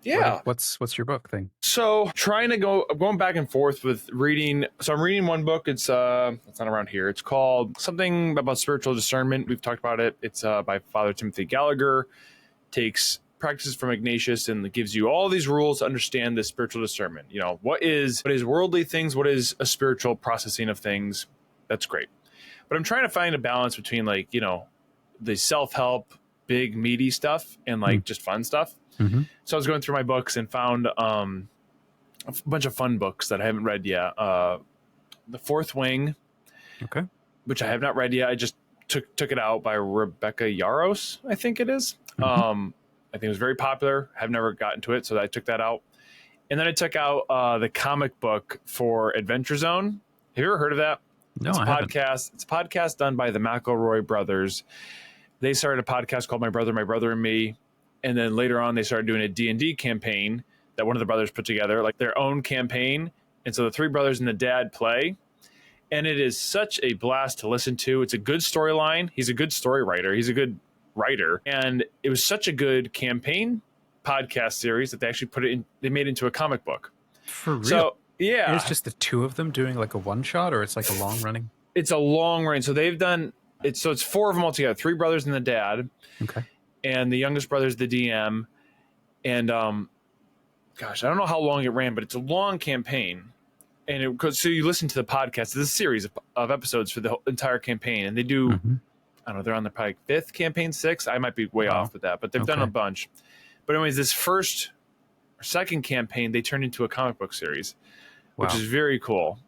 Yeah. What's your book thing? So I'm going back and forth with reading. So I'm reading one book. It's not around here. It's called something about spiritual discernment. We've talked about it. It's by Father Timothy Gallagher. Takes practices from Ignatius and gives you all these rules to understand the spiritual discernment. You know, what is worldly things? What is a spiritual processing of things? That's great. But I'm trying to find a balance between, like, you know, the self-help, big, meaty stuff and like just fun stuff. Mm-hmm. So I was going through my books and found a bunch of fun books that I haven't read yet. The Fourth Wing, Okay. which I have not read yet. I just took it out by Rebecca Yarros, I think it is. Mm-hmm. I think it was very popular. Have never gotten to it, so I took that out. And then I took out the comic book for Adventure Zone. Have you ever heard of that? No, it's a I haven't. podcast. It's a podcast done by the McElroy brothers. They started a podcast called My Brother and Me. And then later on, they started doing a D&D campaign that one of the brothers put together, like their own campaign. And so the three brothers and the dad play. And it is such a blast to listen to. It's a good storyline. He's a good story writer. He's a good writer. And it was such a good campaign podcast series that they actually put it in. They made it into a comic book. For real? So, yeah. And it's just the two of them doing like a one shot, or it's like a long running? It's a long run. So they've done it. So it's four of them all together, three brothers and the dad. Okay. And the youngest brother's the DM. And, gosh, I don't know how long it ran, but it's a long campaign. And it goes, so you listen to the podcast. It's a series of episodes for the whole entire campaign. And they do, I don't know, they're on the probably fifth campaign, sixth. I might be way off with that, but they've done a bunch. But anyways, this first or second campaign, they turned into a comic book series, which is very cool.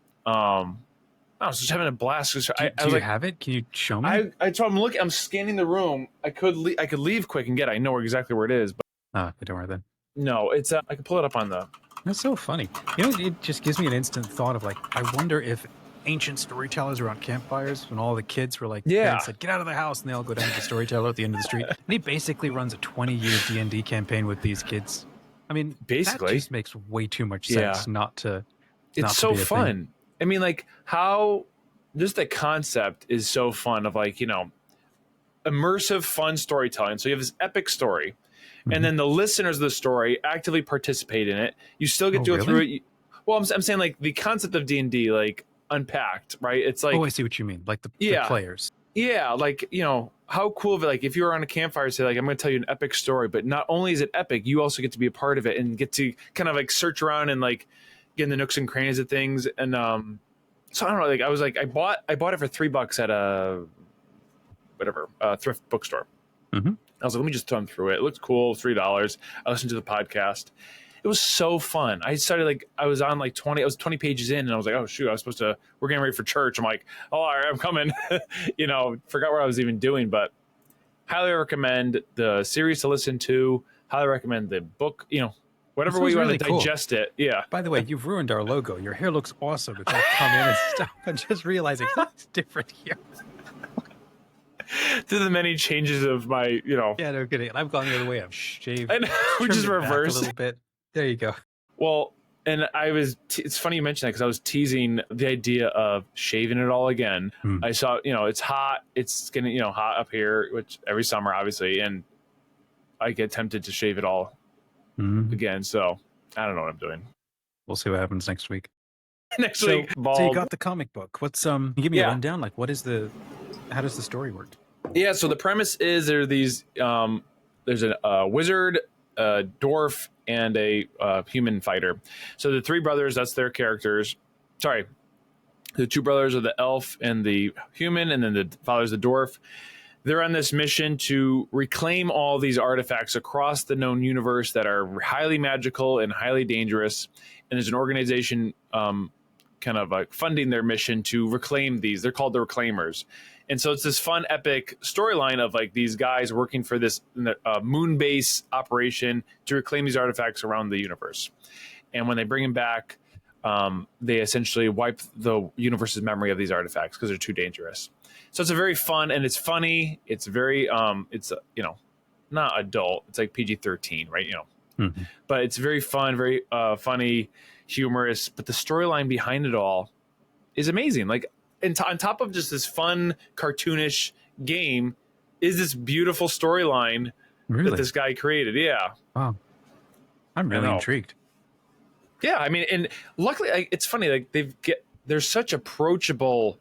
I was just having a blast. Do you have it? Can you show me? So I'm looking. I'm scanning the room. I could leave quick and get it. I know exactly where it is, but don't worry then. No, it's I can pull it up on the. That's so funny. You know, it just gives me an instant thought of like, I wonder if ancient storytellers around campfires when all the kids were like, said, get out of the house, and they all go down to the storyteller at the end of the street. And he basically runs a 20-year D&D campaign with these kids. I mean, basically, that just makes way too much sense not to. It's so fun. I mean, like, how just the concept is so fun of, like, you know, immersive, fun storytelling. So you have this epic story, and then the listeners of the story actively participate in it. You still get to go through it. Well, I'm saying, like, the concept of D&D, like, unpacked, right? It's like, I see what you mean. Like the players. Yeah, like, you know, how cool of it. Like, if you were on a campfire, say, like, I'm going to tell you an epic story, but not only is it epic, you also get to be a part of it and get to kind of like search around and like get in the nooks and crannies of things. And so I don't know. Like, I was like, I bought it for $3 at a thrift bookstore. I was like, let me just thumb through it. It looked cool. $3. I listened to the podcast. It was so fun. I started like, I was on like 20 pages in, and I was like, oh shoot, we're getting ready for church. I'm like, oh, all right, I'm coming. You know, forgot what I was even doing, but highly recommend the series to listen to. Highly recommend the book, you know, whatever way you want to digest it. Yeah. By the way, you've ruined our logo. Your hair looks awesome. It's all come in and stuff. I'm just realizing it's different here. Through the many changes of my, you know. Yeah, no kidding. I've gone the other way. I've shaved. And we're just reversed a little bit. There you go. Well, and it's funny you mention that, because I was teasing the idea of shaving it all again. I saw, you know, it's hot. It's getting, you know, hot up here, which every summer, obviously. And I get tempted to shave it all again. So I don't know what I'm doing. We'll see what happens next week. Next week. So you got the comic book. What's give me a rundown? Like, how does the story work? Yeah. So the premise is there are these, there's a wizard, a dwarf, and a human fighter. So the three brothers, that's their characters. Sorry. The two brothers are the elf and the human, and then the father's the dwarf. They're on this mission to reclaim all these artifacts across the known universe that are highly magical and highly dangerous. And there's an organization kind of like funding their mission to reclaim these. They're called the Reclaimers. And so it's this fun, epic storyline of like these guys working for this moon base operation to reclaim these artifacts around the universe. And when they bring them back, they essentially wipe the universe's memory of these artifacts because they're too dangerous. So it's a very fun, and it's funny. It's very, it's, you know, not adult. It's like PG-13, right? You know, but it's very fun, very funny, humorous. But the storyline behind it all is amazing. Like, on top of just this fun, cartoonish game, is this beautiful storyline that this guy created. Yeah. Wow. I'm really intrigued. Yeah, I mean, and luckily, it's funny. Like there's such approachable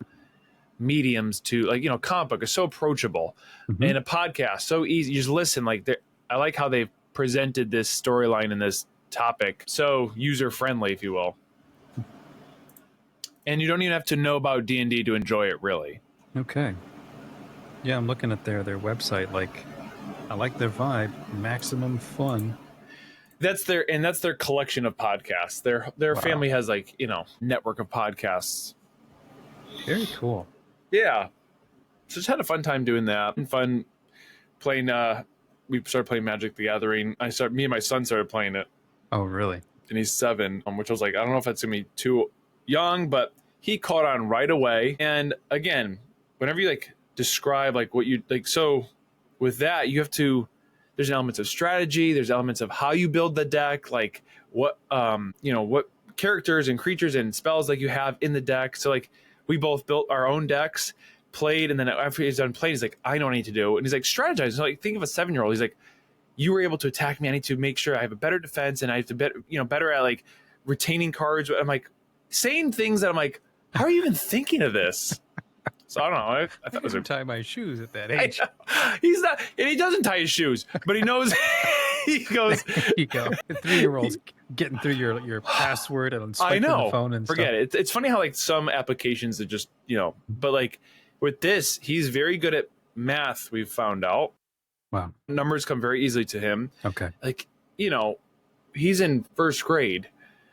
mediums to, like, comic book is so approachable, and a podcast so easy. You just listen. Like, I like how they've presented this storyline and this topic so user friendly, if you will. And you don't even have to know about D&D to enjoy it, really. Okay. Yeah, I'm looking at their website. Like, I like their vibe. Maximum fun. That's their collection of podcasts. Their family has, like, network of podcasts. Very cool. Yeah. So just had a fun time doing that. And fun playing. We started playing Magic the Gathering. Me and my son started playing it. Oh, really? And he's 7, which was like, I don't know if that's gonna be too young, but he caught on right away. And again, whenever you like describe like what you like, so with that you have to. There's elements of strategy. There's elements of how you build the deck, like what what characters and creatures and spells like you have in the deck. So like we both built our own decks, played, and then after he's done playing, he's like, I know what I need to do, and he's like, strategize. So like, think of a 7-year-old. He's like, you were able to attack me. I need to make sure I have a better defense, and I have to better at like retaining cards. I'm like saying things that I'm like, how are you even thinking of this? So I don't know. I thought it was tie my shoes at that age. He's not, and he doesn't tie his shoes, but he knows. He goes. There you go. 3-year-olds getting through your password and swiping the phone and forget stuff. it. It's funny how like some applications are just but like with this, he's very good at math. We've found out. Wow. Numbers come very easily to him. Okay. Like he's in 1st grade,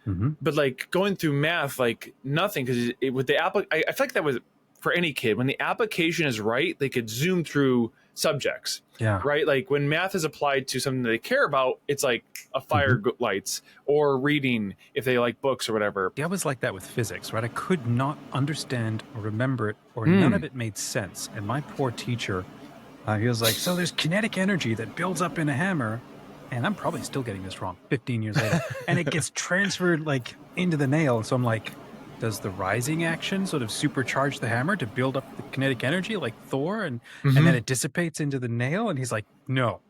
but like going through math like nothing, because with the I feel like that was. For any kid, when the application is right, they could zoom through subjects. Yeah. Right? Like when math is applied to something that they care about, it's like a fire lights or reading if they like books or whatever. Yeah, I was like that with physics, right? I could not understand or remember it, or none of it made sense. And my poor teacher, he was like, so there's kinetic energy that builds up in a hammer. And I'm probably still getting this wrong 15 years later. And it gets transferred like into the nail. So I'm like, does the rising action sort of supercharge the hammer to build up the kinetic energy like Thor, and then it dissipates into the nail? And he's like, no.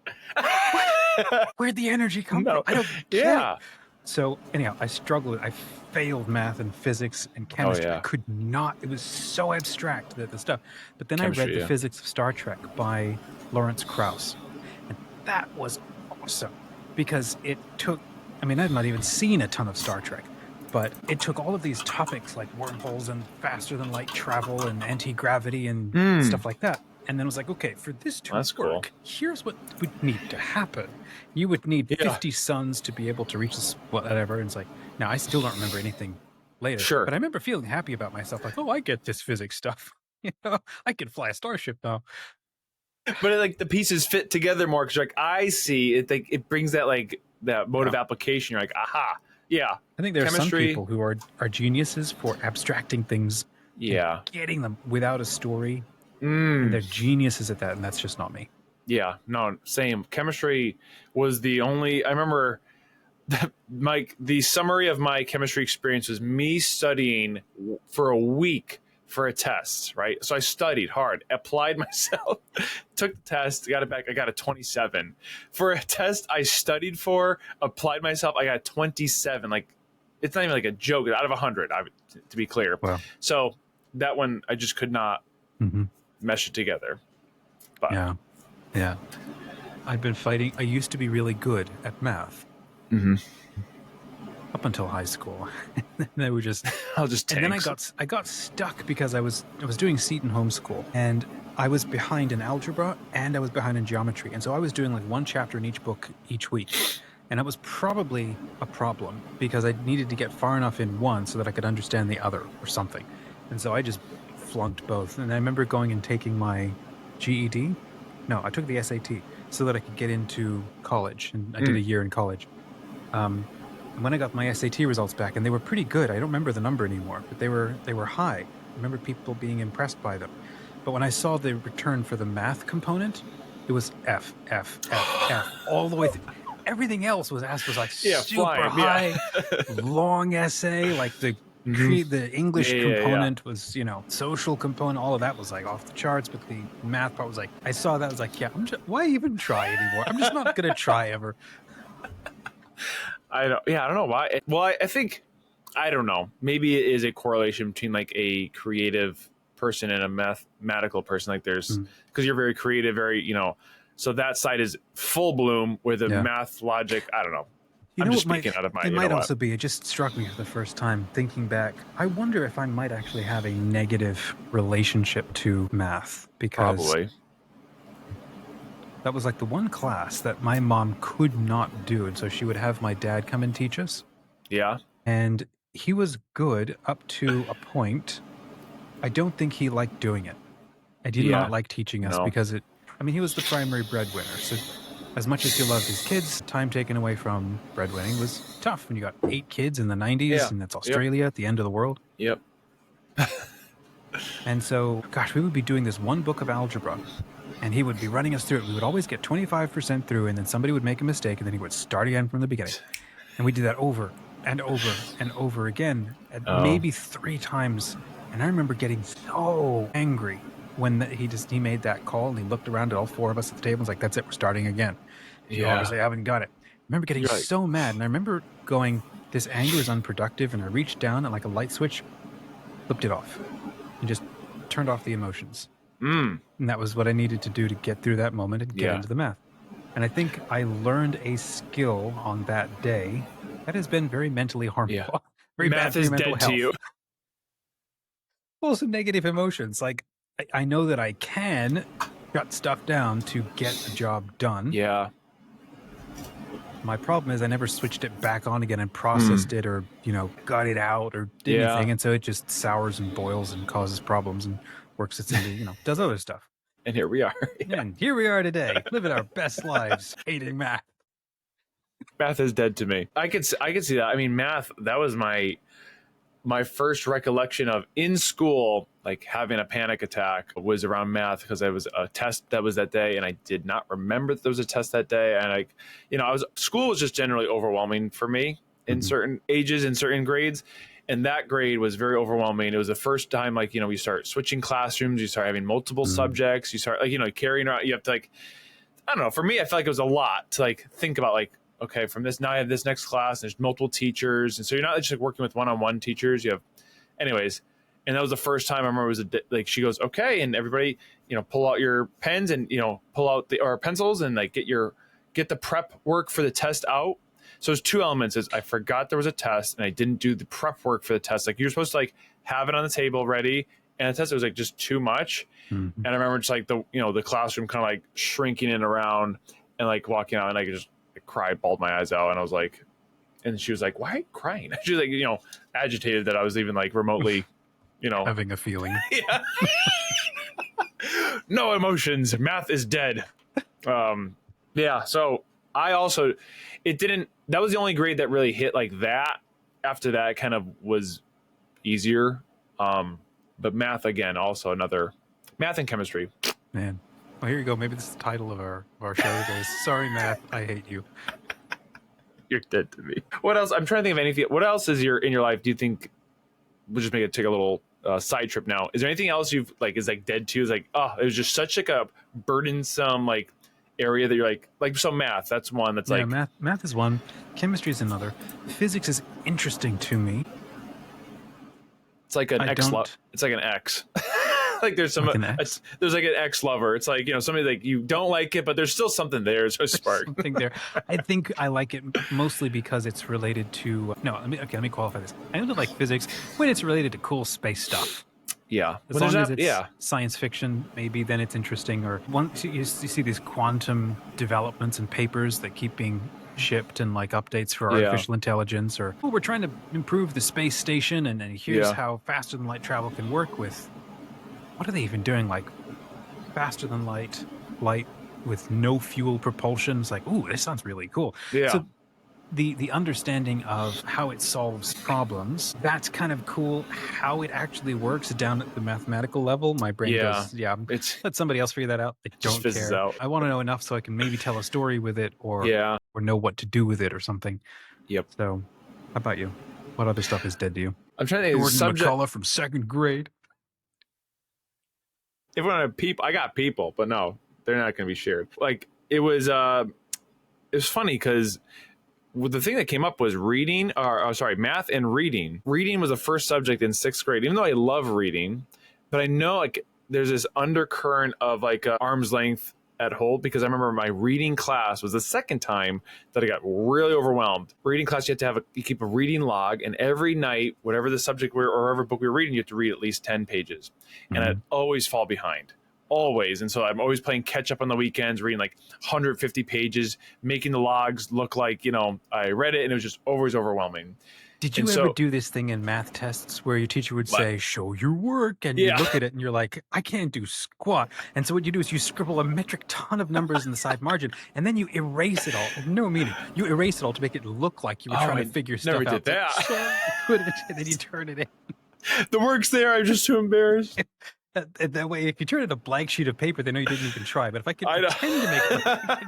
Where'd the energy come from? I don't get it. So anyhow, I struggled. I failed math and physics and chemistry. I could not. It was so abstract, the stuff. But then I read The Physics of Star Trek by Lawrence Krauss. And that was awesome, because it took, I mean, I've not even seen a ton of Star Trek. But it took all of these topics like wormholes and faster than light travel and anti-gravity and stuff like that. And then it was like, okay, for this to work, here's what would need to happen. You would need 50 suns to be able to reach this, whatever. And it's like, now I still don't remember anything later. Sure. But I remember feeling happy about myself. Like, oh, I get this physics stuff. I can fly a starship now. But like the pieces fit together more, because like I see it, like it brings that like that mode of application. You're like, aha. Yeah, I think there are some people who are geniuses for abstracting things, and getting them without a story. And they're geniuses at that, and that's just not me. Yeah, no, same. Chemistry was the only. I remember the summary of my chemistry experience was me studying for a week for a test, right? So I studied hard, applied myself, took the test, got it back. I got a 27. For a test I studied for, applied myself, I got a 27. Like, it's not even like a joke. Out of 100, to be clear. Wow. So that one, I just could not mesh it together. But yeah. I've been fighting. I used to be really good at math. Up until high school. They were just tanks. And then I got stuck because I was doing Seton homeschool, and I was behind in algebra and I was behind in geometry. And so I was doing like one chapter in each book each week. And it was probably a problem because I needed to get far enough in one so that I could understand the other or something. And so I just flunked both. And I remember going and taking my GED. No, I took the SAT so that I could get into college. And I did a year in college. And when I got my SAT results back, and they were pretty good. I don't remember the number anymore, but they were high. I remember people being impressed by them. But when I saw the return for the math component, it was F, F, F, F, all the way through. Everything else was like super high, long essay, like the English component was, social component, all of that was like off the charts, but the math part was like, I saw that, I was like, why even try anymore? I'm just not going to try ever. I don't. Yeah, I don't know why. Well, I think I don't know. Maybe it is a correlation between like a creative person and a mathematical person. Like there's because you're very creative, very So that side is full bloom with a Yeah. math logic. I don't know. You I'm know just what speaking out of my. it might also be, it just struck me for the first time thinking back. I wonder if I might actually have a negative relationship to math, because Probably. that was like the one class that my mom could not do. And so she would have my dad come and teach us. Yeah. And he was good up to a point. I don't think he liked doing it. I did not like teaching us because he was the primary breadwinner. So as much as he loved his kids, time taken away from breadwinning was tough when you got 8 kids in the 90s, and that's Australia at the end of the world. Yep. And so, gosh, we would be doing this one book of algebra, and he would be running us through it. We would always get 25% through, and then somebody would make a mistake, and then he would start again from the beginning. And we did that over and over and over again, maybe 3 times. And I remember getting so angry when he made that call, and he looked around at all 4 of us at the table and was like, that's it, we're starting again. You obviously haven't got it. I remember getting so mad, and I remember going, this anger is unproductive, and I reached down and like a light switch, flipped it off, and just turned off the emotions. And that was what I needed to do to get through that moment and get into the math. And I think I learned a skill on that day that has been very mentally harmful. Yeah. Very Math bad for is your mental dead health. to you. Well, some negative emotions. Like, I know that I can shut stuff down to get the job done. Yeah. My problem is I never switched it back on again and processed it, or, got it out or did anything. And so it just sours and boils and causes problems and works its into, does other stuff. And here we are. And here we are today, living our best lives, hating math. Math is dead to me. I could see that. I mean, math, that was my first recollection of in school, like having a panic attack, was around math, because there was a test that was that day, and I did not remember that there was a test that day. And school was just generally overwhelming for me in certain ages, in certain grades. And that grade was very overwhelming. It was the first time, you start switching classrooms, you start having multiple subjects, you start carrying around, you have to I don't know. For me, I feel like it was a lot to think about, okay, from this, now I have this next class, and there's multiple teachers. And so you're not just working with one-on-one teachers. You have, anyways. And that was the first time I remember it was she goes, okay, and everybody, pull out your pens and, pull out or pencils and get the prep work for the test out. So there's 2 elements. Is I forgot there was a test, and I didn't do the prep work for the test. You're supposed to have it on the table ready, and the test was just too much. And I remember just the classroom kind of shrinking in around, and walking out, and I just cried, bawled my eyes out, and I was like, and she was like, why are you crying? She was agitated that I was even remotely, having a feeling. Yeah. No emotions. Math is dead. Yeah. So I also, that was the only grade that really hit like that. After that, it kind of was easier. But math, again, also another, math and chemistry. Man. Well, here you go. Maybe this is the title of our show today. Sorry, math. I hate you. You're dead to me. What else? I'm trying to think of anything. What else is in your life? Do you think, we'll just take a little side trip now. Is there anything else you've is dead to? Is it was just such a burdensome area that you're so math. That's one that's math is one. Chemistry is another. Physics is interesting to me. It's like an X. It's like an X. There's some there's an ex lover. It's somebody you don't like it, but there's still something there. There's a spark. Something there. I think I like it mostly because it's related to let me qualify this. I only like physics when it's related to cool space stuff. Yeah, as long as it's science fiction, maybe then it's interesting. Or once you see these quantum developments and papers that keep being shipped and updates for artificial intelligence, or we're trying to improve the space station, and here's how faster than light travel can work with. What are they even doing? Faster than light with no fuel propulsion. It's ooh, this sounds really cool. Yeah. So the understanding of how it solves problems, that's kind of cool. How it actually works down at the mathematical level, my brain goes, let somebody else figure that out. I don't care. I want to know enough so I can maybe tell a story with it, or know what to do with it or something. Yep. So how about you? What other stuff is dead to you? I'm trying to think. Jordan McCullough from 2nd grade. If we're gonna I got people, but no, they're not going to be shared. It was funny because the thing that came up was reading, or sorry, math and reading. Reading was the first subject in 6th grade, even though I love reading, but I know like there's this undercurrent of like arm's length at hold, because I remember my reading class was the second time that I got really overwhelmed. Reading class, you have to have you keep a reading log, and every night, whatever the subject or whatever book we were reading, you have to read at least 10 pages. And I'd always fall behind. Always. And so I'm always playing catch up on the weekends, reading like 150 pages, making the logs look like, you know, I read it, and it was just always overwhelming. Did you ever do this thing in math tests where your teacher would say, show your work, and you look at it and you're like, I can't do squat. And so what you do is you scribble a metric ton of numbers in the side margin, and then you erase it all. No meaning. You erase it all to make it look like you were trying to figure stuff out. Never did that. And then you turn it in. The work's there. I'm just too embarrassed. That way, if you turn it a blank sheet of paper, they know you didn't even try. But if I could pretend to make it look like you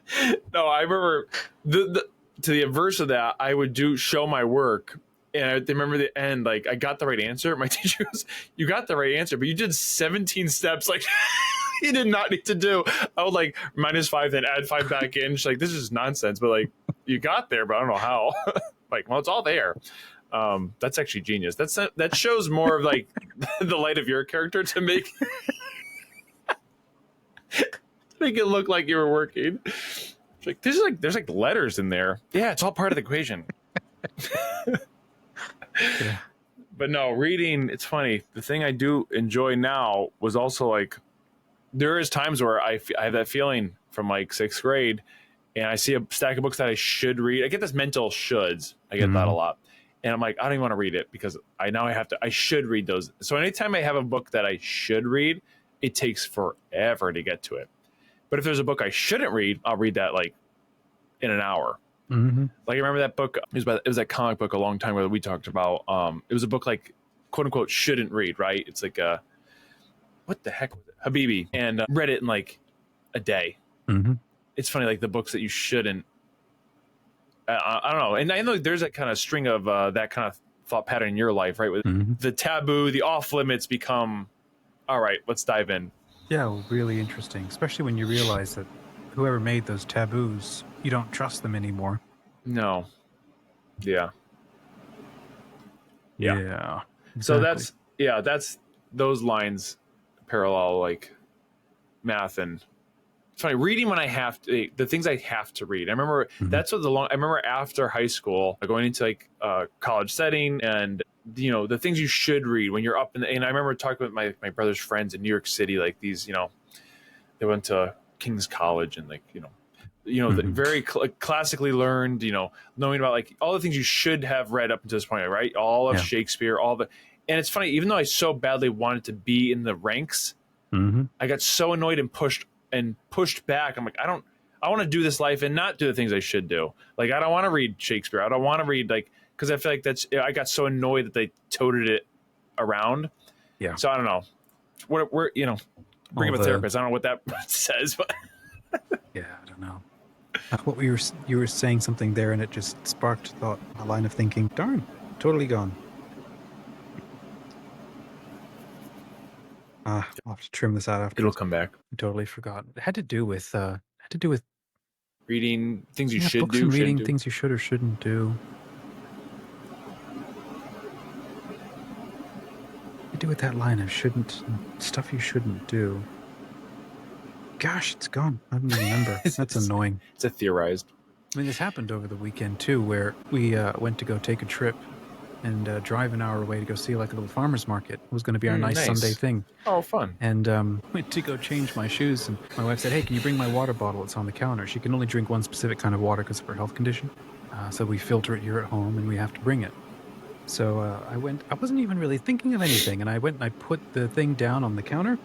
didn't try. No, I remember to the inverse of that, I would show my work, and I remember the end, like I got the right answer. My teacher goes, "You got the right answer, but you did 17 steps like you did not need to do." I would like -5, then add 5 back in. She's like, "This is nonsense," but like you got there, but I don't know how. Like, well, it's all there. That's actually genius. That shows more of like the light of your character to make it look like you were working. Like, there's like letters in there. Yeah, it's all part of the equation. Yeah. But no, reading, it's funny. The thing I do enjoy now was also like, there is times where I have that feeling from like 6th grade, and I see a stack of books that I should read. I get this mental shoulds. I get that a lot. And I'm like, I don't even want to read it because I should read those. So anytime I have a book that I should read, it takes forever to get to it. But if there's a book I shouldn't read, I'll read that like in an hour. Like I remember that book. It was that comic book a long time ago that we talked about. It was a book like quote unquote shouldn't read, right? It's like what the heck was it? Habibi, and read it in like a day. It's funny, like the books that you shouldn't. I don't know, and I know there's that kind of string of that kind of thought pattern in your life, right? With the taboo, the off limits become, all right, let's dive in. Yeah, well, really interesting, especially when you realize that whoever made those taboos, you don't trust them anymore. No. Yeah. Exactly. So that's those lines parallel like math and it's funny reading when I have to, the things I have to read. I remember that's what I remember after high school going into like college setting, and you know the things you should read when you're up and I remember talking with my brother's friends in New York City, like these, you know, they went to King's College and like the very classically learned, you know, knowing about like all the things you should have read up until this point, right? All of Shakespeare, and it's funny, even though I so badly wanted to be in the ranks, I got so annoyed and pushed back. I'm like, I want to do this life and not do the things I should do. Like, I don't want to read Shakespeare. I don't want to read like, because I feel like I got so annoyed that they toted it around. Yeah. So I don't know. We're you know, bring up a therapist. I don't know what that says, but yeah, I don't know. What you were saying something there, and it just sparked a line of thinking. Darn, totally gone. I'll have to trim this out after. It'll come back. I totally forgot. It had to do with reading things you should books do. And reading things you should or shouldn't do. To do with that line of stuff you shouldn't do. Gosh, it's gone. I don't even remember. That's annoying. It's a theorized. I mean, this happened over the weekend too, where we went to go take a trip and drive an hour away to go see like a little farmer's market. It was going to be our nice Sunday thing. Oh, fun. And went to go change my shoes, and my wife said, hey, can you bring my water bottle? It's on the counter. She can only drink one specific kind of water because of her health condition. So we filter it here at home, and we have to bring it. So I went. I wasn't even really thinking of anything, and I went and I put the thing down on the counter.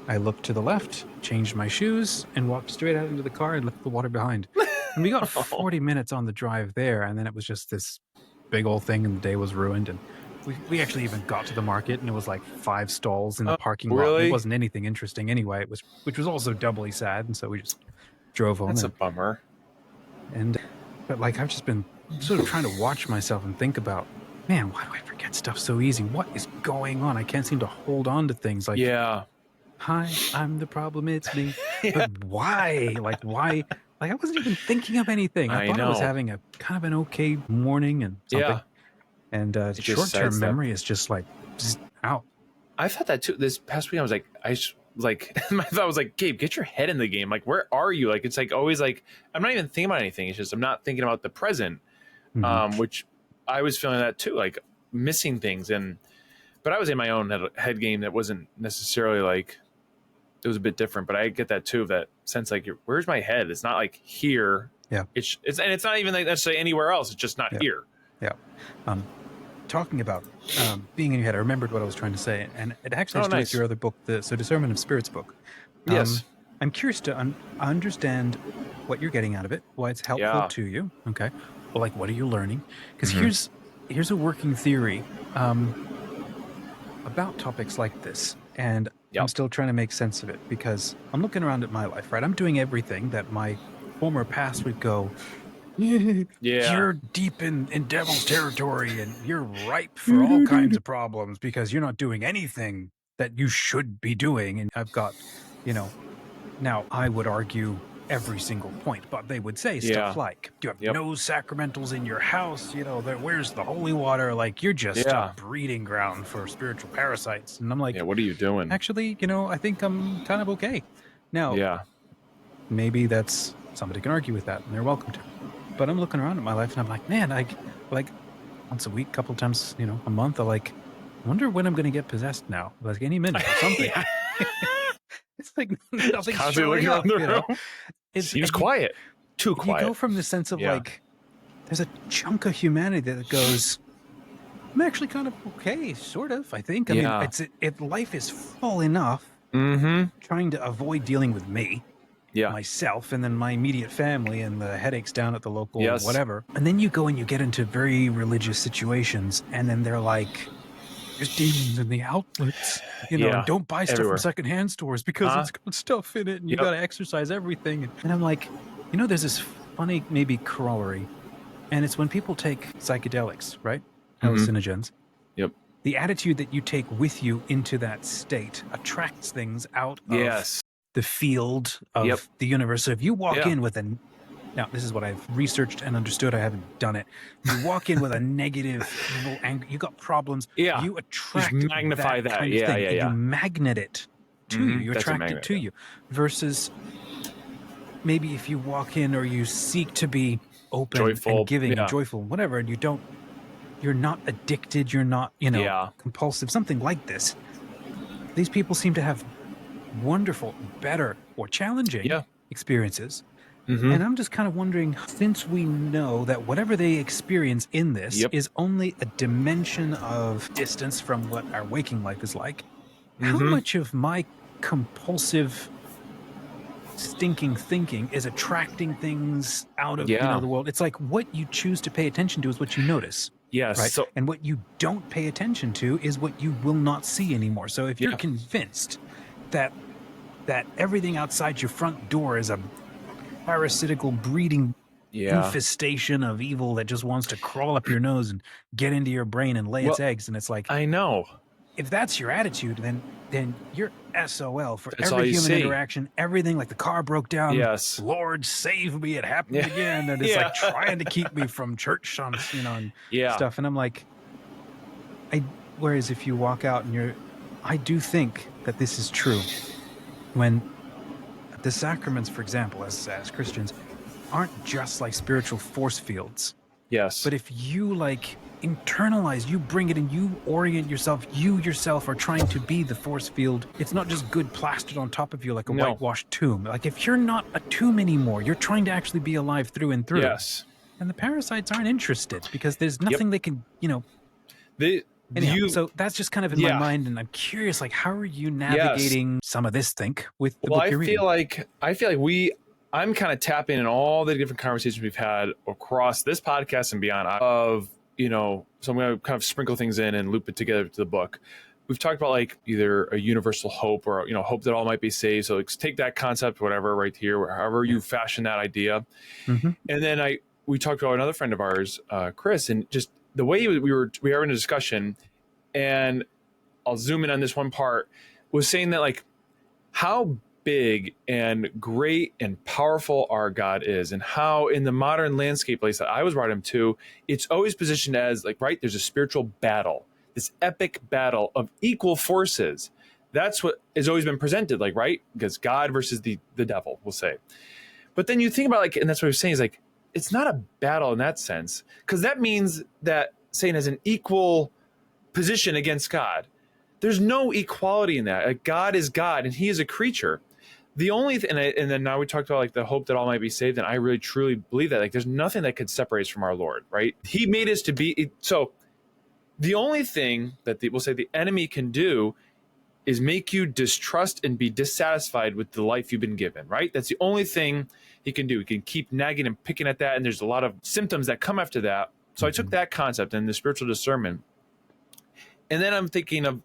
I looked to the left, changed my shoes, and walked straight out into the car and left the water behind. And we got 40 minutes on the drive there, and then it was just this big old thing, and the day was ruined. And we actually even got to the market, and it was like 5 stalls in the parking lot. It wasn't anything interesting anyway. Which was also doubly sad, and so we just drove home. That's a bummer. But like I've just been sort of trying to watch myself and think about, man, why do I forget stuff so easy? What is going on? I can't seem to hold on to things. Like, hi, I'm the problem. It's me. But why? Like, why Like I wasn't even thinking of anything. I thought I was having a kind of an okay morning and something. Yeah. And short-term memory is just like out. I thought that too. This past week, I was like, my thought was like, Gabe, get your head in the game. Like, where are you? Like, it's like always like, I'm not even thinking about anything. It's just, I'm not thinking about the present, which I was feeling that too, like missing things. But I was in my own head game that wasn't necessarily like, it was a bit different, but I get that too, that sense like, where's my head? It's not like here. Yeah. It's and it's not even like necessarily anywhere else. It's just not here. Yeah. Talking about being in your head, I remembered what I was trying to say, and it actually has to do with your other book, the Discernment of Spirits book. Yes. I'm curious to understand what you're getting out of it, why it's helpful to you. Okay. Well, like, what are you learning? Because here's a working theory about topics like this, and I'm still trying to make sense of it because I'm looking around at my life, right? I'm doing everything that my former past would go, you're deep in devil's territory and you're ripe for all kinds of problems because you're not doing anything that you should be doing. And I've got, now I would argue every single point, but they would say stuff like, you have no sacramentals in your house, where's the holy water? Like, you're just a breeding ground for spiritual parasites. And I'm like, what are you doing? Actually, I think I'm kind of okay. Now, maybe that's, somebody can argue with that and they're welcome to. But I'm looking around at my life and I'm like, man, I like once a week, couple times, a month, I wonder when I'm going to get possessed now. Like any minute or something. It's like nothing's showing up. It seems quiet. Too quiet. You go from the sense of like, there's a chunk of humanity that goes, I'm actually kind of okay, sort of, I think. I mean, life is full enough trying to avoid dealing with me. Myself and then my immediate family and the headaches down at the local whatever. And then you go and you get into very religious situations and then they're like, there's demons in the outlets, and don't buy stuff from secondhand stores because it's got stuff in it and you got to exercise everything. And I'm like, there's this funny maybe corollary, and it's when people take psychedelics, right? Hallucinogens. The attitude that you take with you into that state attracts things out of the field of the universe. So if you walk in with now this is what I've researched and understood, I haven't done it. You walk in with a negative, anger, you got problems, you attract, just magnify that kind of thing, and you magnet it to you, you attract it to you, versus maybe if you walk in or you seek to be open and giving and joyful, whatever, and you're not addicted, you're not, compulsive, something like this. These people seem to have wonderful, better, or challenging experiences. And I'm just kind of wondering, since we know that whatever they experience in this is only a dimension of distance from what our waking life is like, how much of my compulsive, stinking thinking is attracting things out of the world? It's like what you choose to pay attention to is what you notice. Yes. Right? So, and what you don't pay attention to is what you will not see anymore. So if you're convinced that everything outside your front door is a parasitical breeding infestation of evil that just wants to crawl up your nose and get into your brain and lay its eggs, and it's like, I know. If that's your attitude, then you're SOL for every human interaction, everything. Like the car broke down. Yes. Lord save me, it happened again. And it's like trying to keep me from church on, and stuff. And I'm like, whereas if you walk out and I do think that this is true when the sacraments, for example, as Christians, aren't just like spiritual force fields. Yes. But if you internalize, you bring it and you orient yourself, you yourself are trying to be the force field. It's not just good plastered on top of you like a whitewashed tomb. Like if you're not a tomb anymore, you're trying to actually be alive through and through. Yes. And the parasites aren't interested because there's nothing they can, so that's just kind of in my mind, and I'm curious, how are you navigating some of this with the book you're reading? I feel like I'm kind of tapping in all the different conversations we've had across this podcast and beyond of, so I'm going to kind of sprinkle things in and loop it together to the book. We've talked about either a universal hope or, hope that all might be saved. So take that concept, whatever, right here, however you fashion that idea. And then we talked about another friend of ours, Chris, and just the way we were having a discussion, and I'll zoom in on this one part, was saying that how big and great and powerful our God is, and how in the modern landscape place that I was brought into, it's always positioned as like, right, there's a spiritual battle, this epic battle of equal forces. That's what has always been presented, like, right? Because God versus the devil, we'll say. But then you think about like, and that's what I was saying is like, it's not a battle in that sense, because that means that Satan has an equal position against God. There's no equality in that. Like, God is God and he is a creature. The only and then now we talked about like the hope that all might be saved, and I really truly believe that like there's nothing that could separate us from our Lord, right? He made us to be. So the only thing that we'll say the enemy can do is make you distrust and be dissatisfied with the life you've been given, right? That's the only thing he can do. He can keep nagging and picking at that, and there's a lot of symptoms that come after that. So I took that concept and the spiritual discernment, and then I'm thinking of,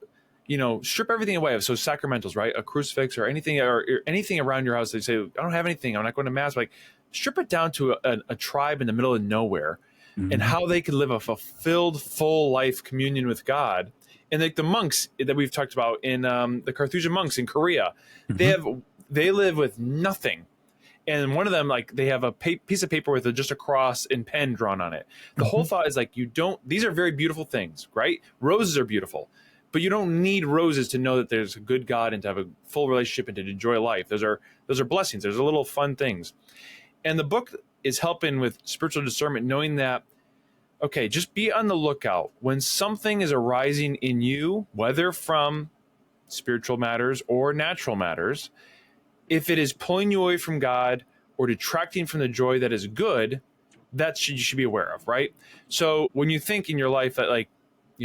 strip everything away. So sacramentals, right? A crucifix or anything around your house. They say, I don't have anything. I'm not going to mass. Like, strip it down to a tribe in the middle of nowhere, and how they can live a fulfilled, full life communion with God. And like the monks that we've talked about in the Carthusian monks in Korea, they live with nothing. And one of them, like, they have a piece of paper with just a cross and pen drawn on it. The whole thought is like, these are very beautiful things, right? Roses are beautiful, but you don't need roses to know that there's a good God and to have a full relationship and to enjoy life. Those are blessings. Those are little fun things. And the book is helping with spiritual discernment, knowing that, okay, just be on the lookout when something is arising in you, whether from spiritual matters or natural matters. If it is pulling you away from God or detracting from the joy that is good, you should be aware of, right? So when you think in your life that like,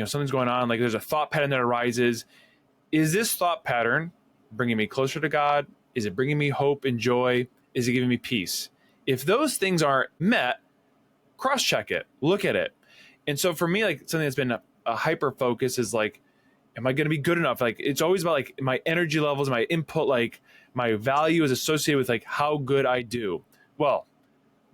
something's going on, like there's a thought pattern that arises, is this thought pattern bringing me closer to God? Is it bringing me hope and joy? Is it giving me peace? If those things aren't met, cross-check it, look at it. And so for me, like something that's been a hyper focus is like, am I going to be good enough? Like, it's always about like my energy levels, my input, like my value is associated with like how good I do. Well,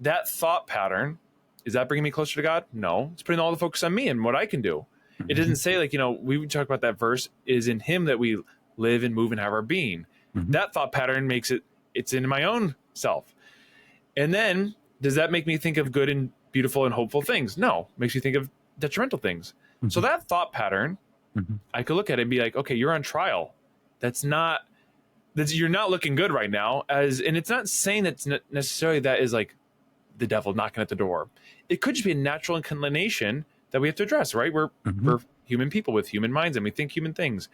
that thought pattern, is that bringing me closer to God? No, it's putting all the focus on me and what I can do. It doesn't say like, we talk about that verse is in him that we live and move and have our being. That thought pattern makes it's in my own self. And then does that make me think of good and beautiful and hopeful things? No, it makes you think of detrimental things. So that thought pattern, I could look at it and be like, okay, you're on trial. You're not looking good right now. And it's not saying that's necessarily that is like the devil knocking at the door. It could just be a natural inclination that we have to address, right? We're human people with human minds and we think human things.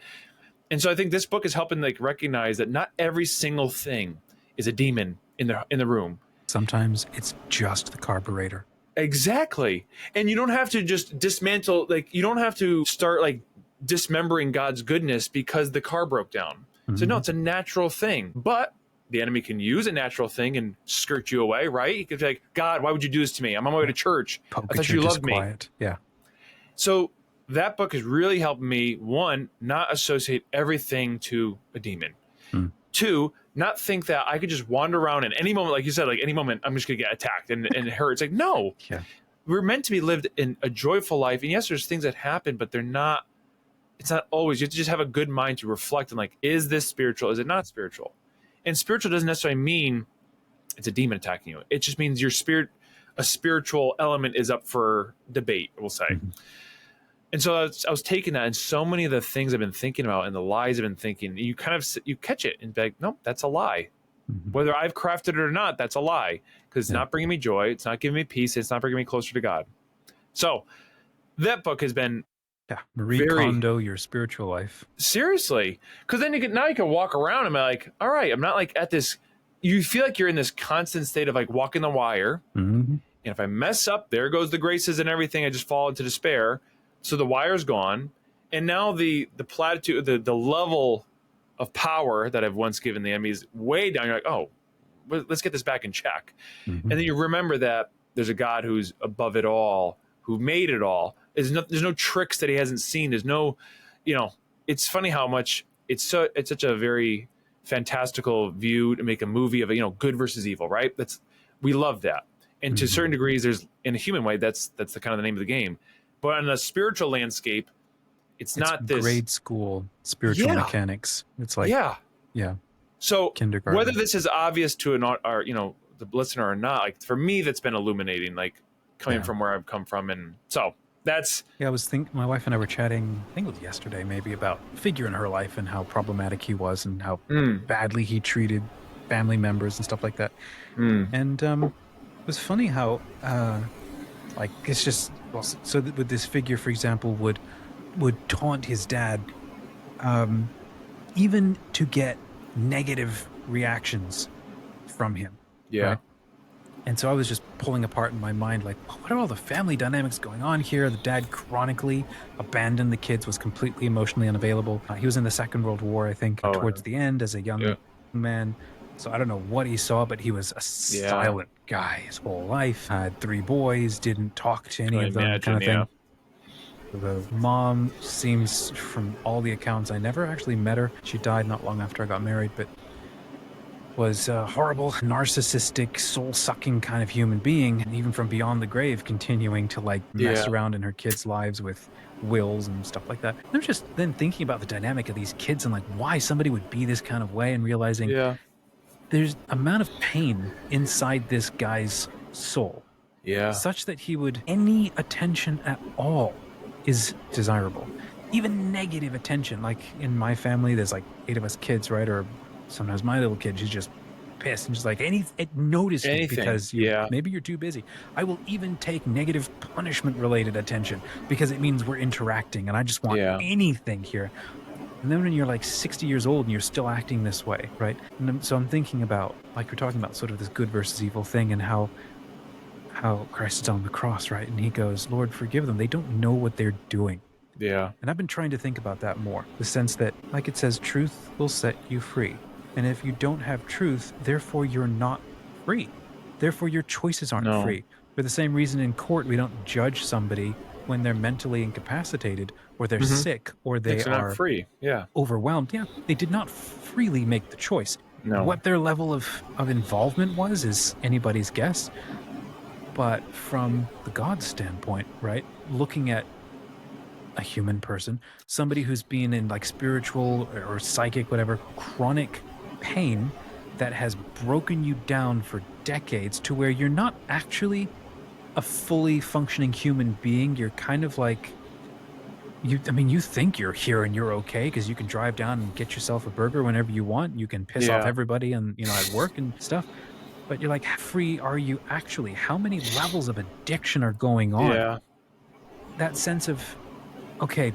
And so I think this book is helping like recognize that not every single thing is a demon in the room. Sometimes it's just the carburetor. Exactly. And you don't have to just dismantle, like you don't have to start like dismembering God's goodness because the car broke down. So no, it's a natural thing. But the enemy can use a natural thing and skirt you away, right? You could be like, God, why would you do this to me? I'm on my way to church. I thought you loved me. Yeah. So that book has really helped me, one, not associate everything to a demon. Two, not think that I could just wander around in any moment, like you said, like any moment I'm just going to get attacked and hurt. It's like, no, we're meant to be lived in a joyful life. And yes, there's things that happen, but it's not always. You have to just have a good mind to reflect on like, is this spiritual? Is it not spiritual? And spiritual doesn't necessarily mean it's a demon attacking you. It just means a spiritual element is up for debate, we'll say. And so I was taking that, and so many of the things I've been thinking about and the lies I've been thinking, you catch it and be like, nope, that's a lie. Whether I've crafted it or not, that's a lie, because it's not bringing me joy. It's not giving me peace. It's not bringing me closer to God. So that book has been Marie Kondo your spiritual life. Seriously. Because then you can walk around and be like, all right, I'm not like at this, you feel like you're in this constant state of like walking the wire. And if I mess up, there goes the graces and everything. I just fall into despair. So the wire's gone. And now the platitude, the level of power that I've once given the enemy is way down. You're like, oh, let's get this back in check. And then you remember that there's a God who's above it all, who made it all. There's no tricks that he hasn't seen. There's no, it's funny how much it's such a very fantastical view to make a movie of good versus evil, right? We love that. And to certain degrees, there's in a human way, that's the kind of the name of the game. But on a spiritual landscape, it's not this grade school spiritual mechanics. It's like, yeah. So kindergarten. whether this is obvious to our the listener or not, like for me, that's been illuminating, like coming from where I've come from. And so that's, I was thinking, my wife and I were chatting, I think it was yesterday, maybe, about a figure in her life and how problematic he was and how badly he treated family members and stuff like that. And it was funny how, like, it's just, well, so that with this figure, for example, would taunt his dad, even to get negative reactions from him. yeah. Right? And so I was just pulling apart in my mind, like, what are all the family dynamics going on here? The dad chronically abandoned the kids, was completely emotionally unavailable. He was in the Second World War, I think, towards the end as a young man. So I don't know what he saw, but he was a silent guy his whole life. Had 3 boys, didn't talk to any of them, kind of thing. The mom seems, from all the accounts, I never actually met her. She died not long after I got married, but was a horrible, narcissistic, soul-sucking kind of human being, and even from beyond the grave, continuing to like mess around in her kids' lives with wills and stuff like that. And I'm just then thinking about the dynamic of these kids and like why somebody would be this kind of way, and realizing there's amount of pain inside this guy's soul, such that he would, any attention at all is desirable. Even negative attention, like in my family, there's like 8 of us kids, right? Or sometimes my little kid, she's just pissed and just like, notice me because maybe you're too busy. I will even take negative punishment related attention because it means we're interacting and I just want anything here. And then when you're like 60 years old and you're still acting this way, right? And so I'm thinking about, like you're talking about, sort of this good versus evil thing, and how Christ is on the cross, right? And he goes, Lord, forgive them. They don't know what they're doing. Yeah. And I've been trying to think about that more. The sense that, like it says, truth will set you free. And if you don't have truth, therefore you're not free. Therefore your choices aren't free. For the same reason in court, we don't judge somebody when they're mentally incapacitated or they're sick or they are free. overwhelmed. Yeah, they did not freely make the choice. What their level of involvement was is anybody's guess. But from the God standpoint, right, looking at a human person, somebody who's been in like spiritual or psychic, whatever, chronic pain that has broken you down for decades to where you're not actually a fully functioning human being. You're kind of like, you think you're here and you're okay because you can drive down and get yourself a burger whenever you want. You can piss off everybody and, at work and stuff. But you're like, how free are you actually? How many levels of addiction are going on? Yeah. That sense of, okay,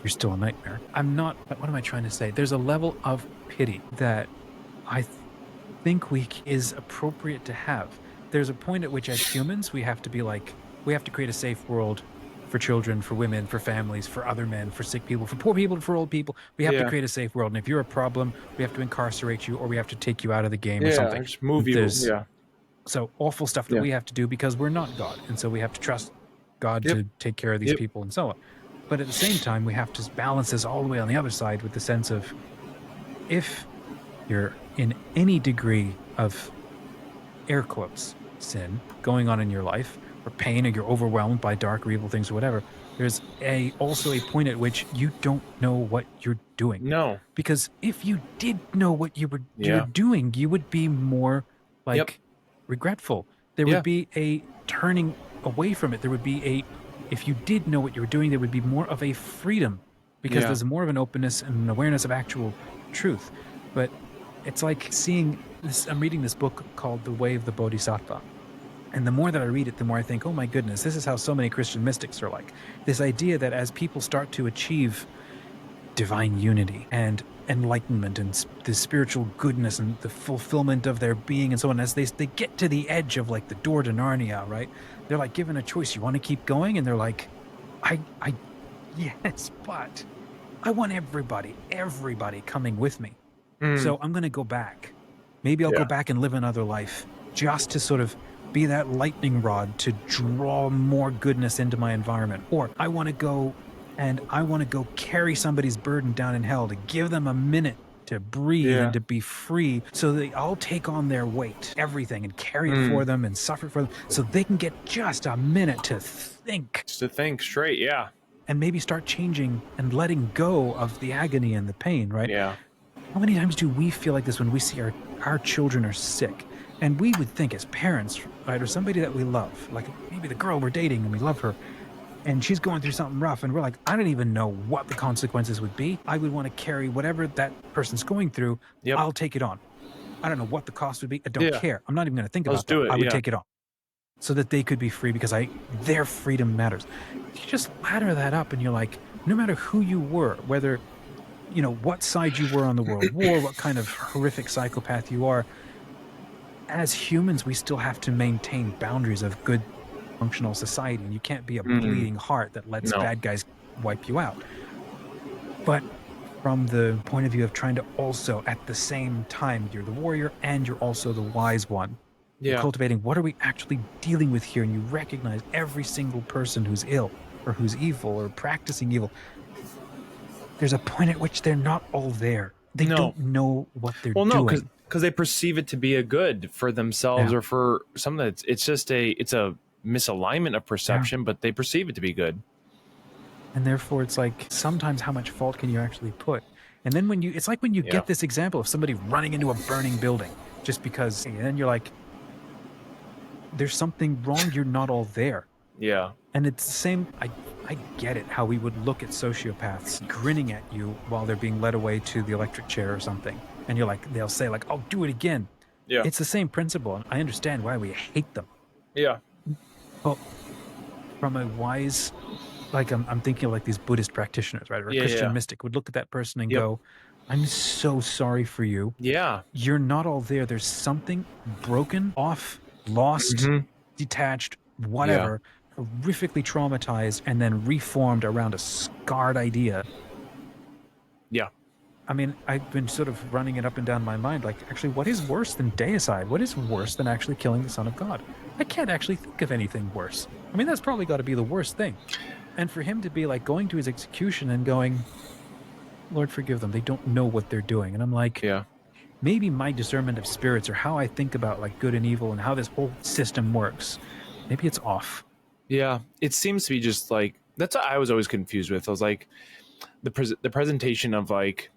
you're still a nightmare. I'm not, what am I trying to say? There's a level of pity that I think is appropriate to have. There's a point at which as humans, we have to be like, we have to create a safe world for children, for women, for families, for other men, for sick people, for poor people, for old people. We have to create a safe world. And if you're a problem, we have to incarcerate you or we have to take you out of the game or something. Just move you. So awful stuff that we have to do because we're not God. And so we have to trust God to take care of these people and so on. But at the same time, we have to balance this all the way on the other side with the sense of, if you're in any degree of, air quotes, sin going on in your life, or pain, or you're overwhelmed by dark or evil things or whatever, there's also a point at which you don't know what you're doing. No. Because if you did know what you're doing, you would be more regretful. There would be a turning away from it. There would be if you did know what you were doing, there would be more of a freedom because there's more of an openness and an awareness of actual truth. But it's like seeing this, I'm reading this book called The Way of the Bodhisattva. And the more that I read it, the more I think, oh my goodness, this is how so many Christian mystics are like. This idea that as people start to achieve divine unity and enlightenment and the spiritual goodness and the fulfillment of their being and so on, as they get to the edge of like the door to Narnia, right? They're like given a choice. You want to keep going? And they're like, yes, but I want everybody coming with me. So I'm going to go back. Maybe I'll go back and live another life just to sort of be that lightning rod to draw more goodness into my environment. Or I want to go carry somebody's burden down in hell to give them a minute to breathe and to be free so that I'll take on their weight, everything, and carry it for them and suffer for them so they can get just a minute to think. Just to think straight, and maybe start changing and letting go of the agony and the pain, right? How many times do we feel like this when we see our children are sick? And we would think as parents, right, or somebody that we love, like maybe the girl we're dating and we love her, and she's going through something rough, and we're like, I don't even know what the consequences would be. I would want to carry whatever that person's going through. Yep. I'll take it on. I don't know what the cost would be. I don't care. I'm not even going to think about do that. it, I would take it on so that they could be free because their freedom matters. You just ladder that up and you're like, no matter who you were, whether, what side you were on the world war, what kind of horrific psychopath you are, as humans, we still have to maintain boundaries of good functional society, and you can't be a bleeding heart that lets bad guys wipe you out. But from the point of view of trying to also, at the same time, you're the warrior and you're also the wise one. You're cultivating what are we actually dealing with here, and you recognize every single person who's ill or who's evil or practicing evil. There's a point at which they're not all there. They don't know what they're doing. Well, no, because they perceive it to be a good for themselves or for something. It's a misalignment of perception, but they perceive it to be good. And therefore, it's like sometimes how much fault can you actually put? And then it's like when you get this example of somebody running into a burning building just because, and then you're like, there's something wrong. You're not all there. Yeah. And it's the same. I get it, how we would look at sociopaths grinning at you while they're being led away to the electric chair or something. And you're like, they'll say like, oh, do it again. Yeah. It's the same principle. And I understand why we hate them. Yeah. Well, from a wise, like I'm thinking of like these Buddhist practitioners, right? Or a Christian mystic would look at that person and go, I'm so sorry for you. Yeah. You're not all there. There's something broken, off, lost, detached, whatever, horrifically traumatized, and then reformed around a scarred idea. Yeah. I mean, I've been sort of running it up and down my mind, like, actually, what is worse than deicide? What is worse than actually killing the Son of God? I can't actually think of anything worse. I mean, that's probably got to be the worst thing. And for him to be like going to his execution and going, Lord, forgive them. They don't know what they're doing. And I'm like, maybe my discernment of spirits or how I think about like good and evil and how this whole system works, maybe it's off. Yeah. It seems to be just like, that's what I was always confused with. I was like, the presentation of like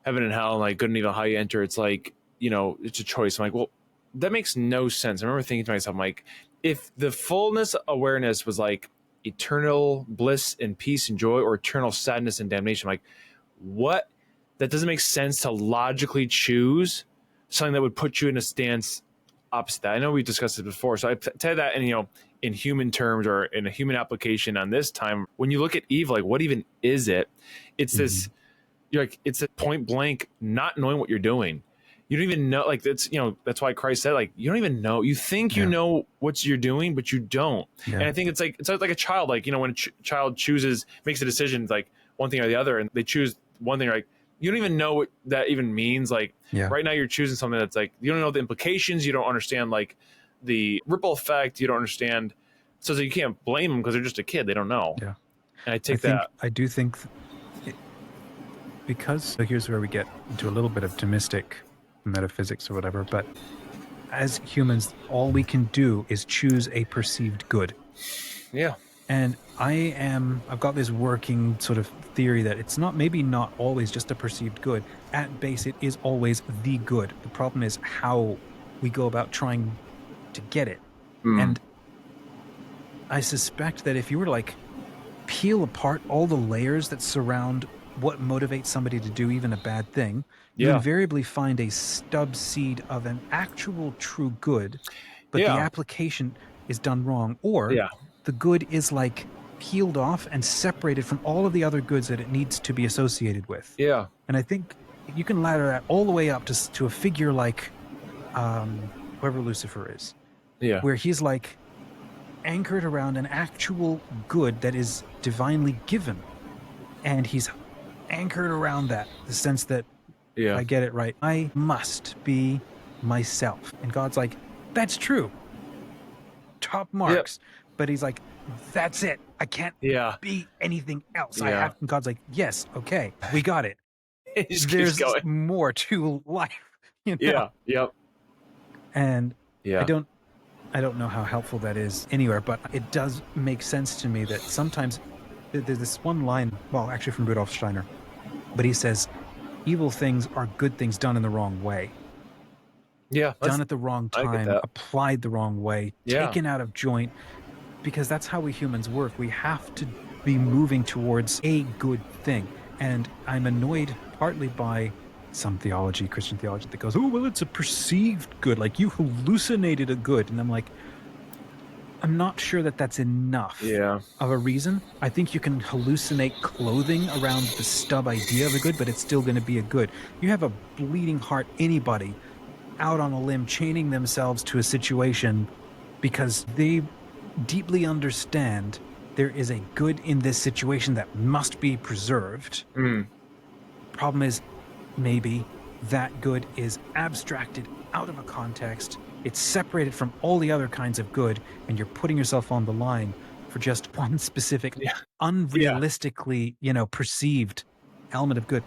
heaven and hell and like good and evil, how you enter, it's like, it's a choice. I'm like, well, that makes no sense. I remember thinking to myself, I'm like, if the fullness awareness was like eternal bliss and peace and joy or eternal sadness and damnation, I'm like, what? That doesn't make sense to logically choose something that would put you in a stance opposite that. I know we discussed this before, so I tell you that, and in human terms or in a human application on this time, when you look at evil, like what even is it? It's this, you're like, it's a point blank, not knowing what you're doing. You don't even know, like that's, that's why Christ said, like, you don't even know, you think you know what you're doing, but you don't. And I think it's like a child, like, when a child makes a decision, like one thing or the other, and they choose one thing, like, you don't even know what that even means. Like right now you're choosing something that's like, you don't know the implications. You don't understand like the ripple effect. You don't understand. So you can't blame them because they're just a kid. They don't know. Yeah. And I do think because so here's where we get into a little bit of Thomistic metaphysics or whatever, but as humans, all we can do is choose a perceived good. Yeah. And I've got this working sort of theory that it's maybe not always just a perceived good. At base, it is always the good. The problem is how we go about trying to get it. And I suspect that if you were to like peel apart all the layers that surround what motivates somebody to do even a bad thing, you invariably find a stub seed of an actual true good, but the application is done wrong, or the good is like peeled off and separated from all of the other goods that it needs to be associated with. Yeah. And I think you can ladder that all the way up to a figure like whoever Lucifer is. Yeah. Where he's like anchored around an actual good that is divinely given. And he's anchored around that, the sense that, if I get it right, I must be myself. And God's like, that's true. Top marks. But he's like, that's it. I can't be anything else. I have. And God's like, yes, okay, we got it. There's more to life. Yeah. Yep. And I don't know how helpful that is anywhere, but it does make sense to me that sometimes there's this one line, well, actually from Rudolf Steiner, but he says, evil things are good things done in the wrong way. Yeah. Done at the wrong I get time, that. applied the wrong way, Yeah. taken out of joint, because that's how we humans work. We have to be moving towards a good thing. And I'm annoyed partly by some theology, Christian theology, that goes, oh, well, it's a perceived good. Like you hallucinated a good. And I'm like, I'm not sure that that's enough of a reason. I think you can hallucinate clothing around the stub idea of a good, but it's still going to be a good. You have a bleeding heart, anybody out on a limb chaining themselves to a situation because they deeply understand there is a good in this situation that must be preserved. Problem is, maybe that good is abstracted out of a context. It's separated from all the other kinds of good, and you're putting yourself on the line for just one specific, unrealistically, perceived element of good.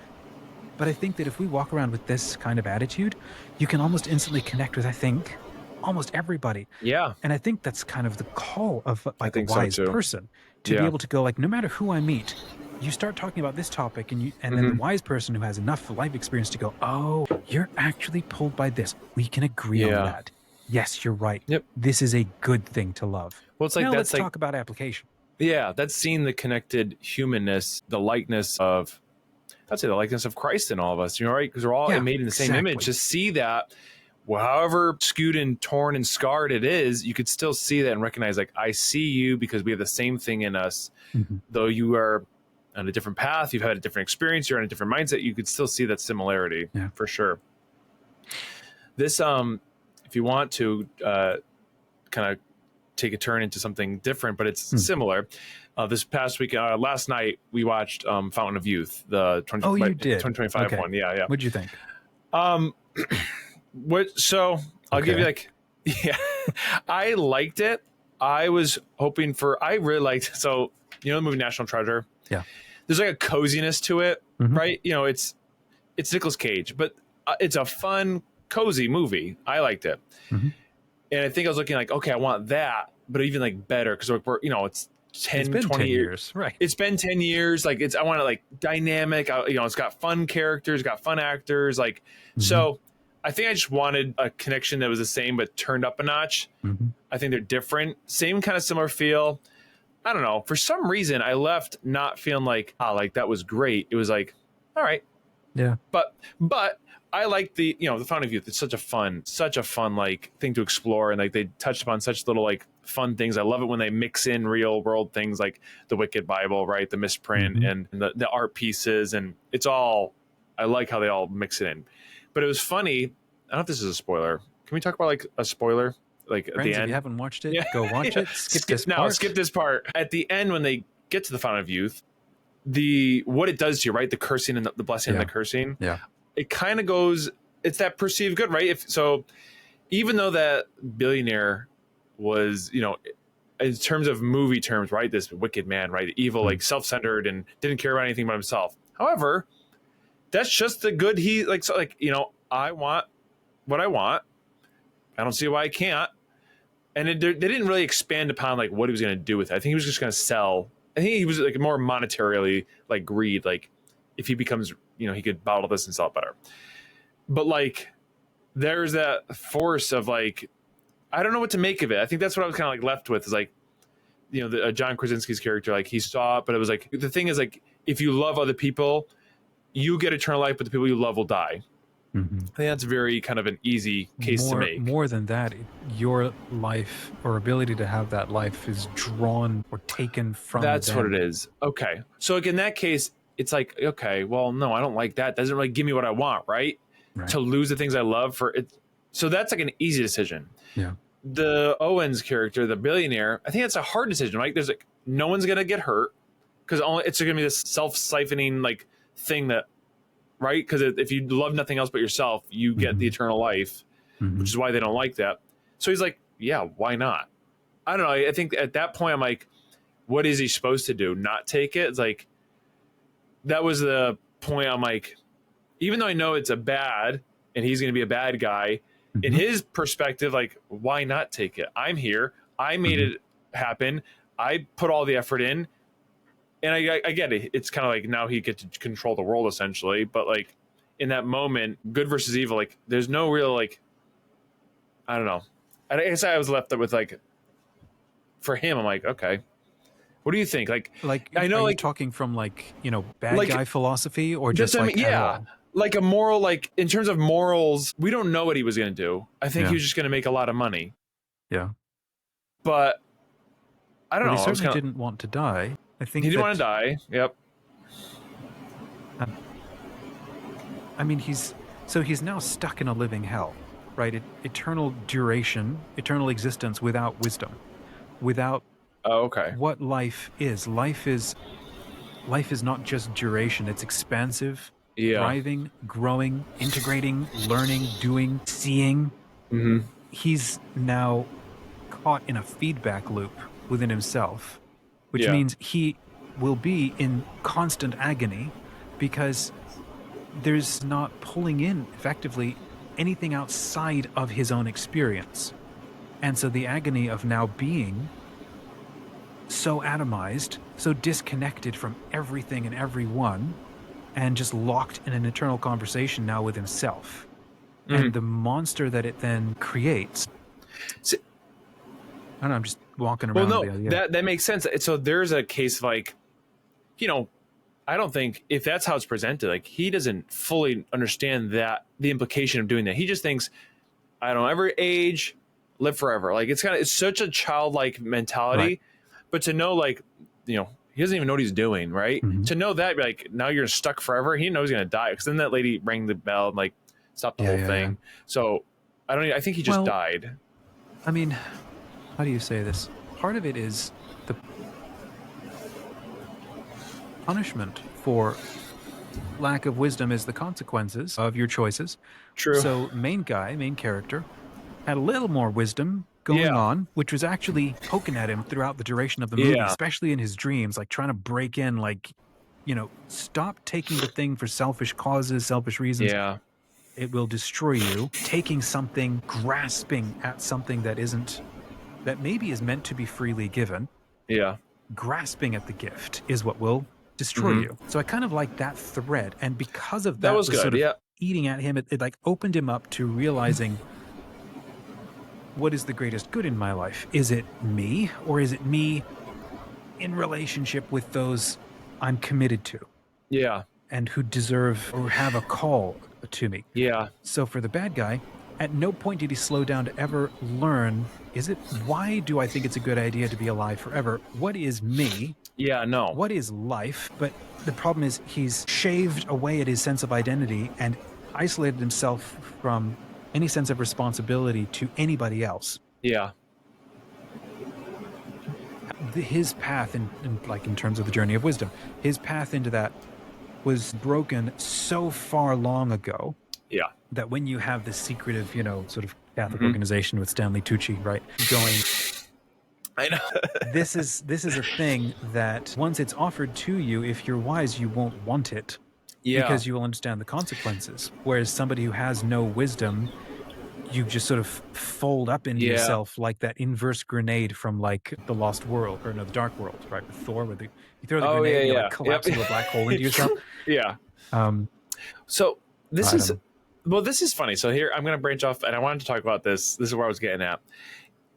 But I think that if we walk around with this kind of attitude, you can almost instantly connect with, I think, almost everybody. Yeah. And I think that's kind of the call of like a so, wise too. person to be able to go like, no matter who I meet, you start talking about this topic and then the wise person who has enough life experience to go, oh, you're actually pulled by this. We can agree on that. Yes, you're right. Yep. This is a good thing to love. Well, it's like now let's talk about application. Yeah, that's seeing the connected humanness, the likeness of, I'd say the likeness of Christ in all of us, right? Because we're all made in the same image. To see that, however skewed and torn and scarred it is, you could still see that and recognize, like, I see you because we have the same thing in us. Though you are on a different path, you've had a different experience, you're in a different mindset, you could still see that similarity for sure. This, if you want to kind of take a turn into something different, but it's similar. This past week, last night, we watched Fountain of Youth, the 2025 one. Yeah. What'd you think? So I'll give you I liked it. I was hoping I really liked, so, the movie National Treasure? Yeah. There's like a coziness to it, right? It's Nicolas Cage, but it's a fun, cozy movie. I liked it. And I think I was looking like, okay, I want that, but even like better because we're it's 20 years. Right. It's been 10 years. Like I want it like dynamic. It's got fun characters, got fun actors. Like, so I think I just wanted a connection that was the same, but turned up a notch. I think they're different. Same kind of similar feel. I don't know. For some reason, I left not feeling like, like that was great. It was like, all right. Yeah. But I like the Fountain of Youth. It's such a fun like thing to explore, and like they touched upon such little like fun things. I love it when they mix in real world things like the Wicked Bible, right? The misprint and the art pieces, and it's all. I like how they all mix it in. But it was funny. I don't know if this is a spoiler. Can we talk about like a spoiler? Like Friends, at the end, if you haven't watched it, go watch it. Skip this part. Skip this part. At the end, when they get to the Fountain of Youth, what it does to you, right? The cursing and the blessing and the cursing. Yeah. It kind of goes, it's that perceived good, right? Even though that billionaire was, in terms of movie terms, right? This wicked man, right? Evil, like self-centered and didn't care about anything but himself. However, that's just the good I want what I want. I don't see why I can't. And they didn't really expand upon like what he was going to do with it. I think he was just going to sell. I think he was like more monetarily like greed. Like if he becomes, he could bottle this and sell it better. But like, there's that force of like, I don't know what to make of it. I think that's what I was kind of like left with is like, John Krasinski's character, like he saw it, but it was like, the thing is like, if you love other people, you get eternal life, but the people you love will die. I think that's very kind of an easy case to make. More than that, your life or ability to have that life is drawn or taken from That's them. what it is. Okay. So like in that case, it's like, okay, well, no, I don't like that. Doesn't really give me what I want, right? To lose the things I love for it. So that's like an easy decision. Yeah. The Owens character, the billionaire, I think that's a hard decision, right? There's like, no one's going to get hurt because it's going to be this self-siphoning like thing that, right? Because if you love nothing else but yourself, you get the eternal life, which is why they don't like that. So he's like, yeah, why not? I don't know. I think at that point, I'm like, what is he supposed to do? Not take it? It's like, that was the point. I'm like, even though I know it's a bad and he's going to be a bad guy, in his perspective, like, why not take it? I'm here. I made it happen. I put all the effort in. And I get it. It's kind of like now he gets to control the world essentially. But like in that moment, good versus evil, like there's no real like, I don't know. I guess I was left with like, for him, I'm like, okay, what do you think? Like I know, are like you talking from like, you know, bad like, guy philosophy or that's just what I like mean, at yeah. all? Like a moral, like in terms of morals, we don't know what he was going to do. I think Yeah. he was just going to make a lot of money. Yeah. But I don't Well, know. he I was certainly kind of, didn't want to die. I think he didn't that, want to die. Yep. I mean, he's now stuck in a living hell, right? Eternal duration, eternal existence without wisdom, without Oh, okay. what life is. Life is not just duration, it's expansive, Yeah. thriving, growing, integrating, learning, doing, seeing. Mm-hmm. He's now caught in a feedback loop within himself, which Yeah. means he will be in constant agony because there's not pulling in effectively anything outside of his own experience. And so the agony of now being so atomized, so disconnected from everything and everyone, and just locked in an eternal conversation now with himself. Mm-hmm. And the monster that it then creates. So, I don't know, I'm just walking around. well, no, with the idea. that makes sense. So there's a case of like, you know, I don't think if that's how it's presented, like he doesn't fully understand that the implication of doing that. He just thinks, I don't know, every age, live forever. Like it's such a childlike mentality. Right. But to know, like, you know, he doesn't even know what he's doing, right? Mhm. To know that, like, now you're stuck forever. He knows he's gonna die because then that lady rang the bell and like stopped the whole thing. Yeah. So I think he just died. I mean, how do you say this? Part of it is the punishment for lack of wisdom is the consequences of your choices. True. So main character, had a little more wisdom going on, which was actually poking at him throughout the duration of the movie, especially in his dreams, like trying to break in, like, you know, stop taking the thing for selfish causes, selfish reasons. Yeah. It will destroy you. Taking something, grasping at something that maybe is meant to be freely given. Yeah. Grasping at the gift is what will destroy you. So I kind of like that thread. And because of that was good. sort of eating at him, it like opened him up to realizing, what is the greatest good in my life? Is it me, or is it me in relationship with those I'm committed to? Yeah. And who deserve or have a call to me? Yeah. So for the bad guy, at no point did he slow down to ever learn, why do I think it's a good idea to be alive forever? What is me? Yeah, no. What is life? But the problem is he's shaved away at his sense of identity and isolated himself from any sense of responsibility to anybody else. Yeah. His path in terms of the journey of wisdom, his path into that was broken so far long ago. Yeah. That when you have this secretive, you know, sort of Catholic organization with Stanley Tucci, right, going, I know. this is a thing that once it's offered to you, if you're wise, you won't want it. Yeah. Because you will understand the consequences. Whereas somebody who has no wisdom, you just sort of fold up into yourself like that inverse grenade from like the Lost World, or no, the Dark World, right? With Thor, you throw the grenade and you like collapse into a black hole into yourself. Yeah. So this is funny. So here I'm going to branch off, and I wanted to talk about this. This is where I was getting at.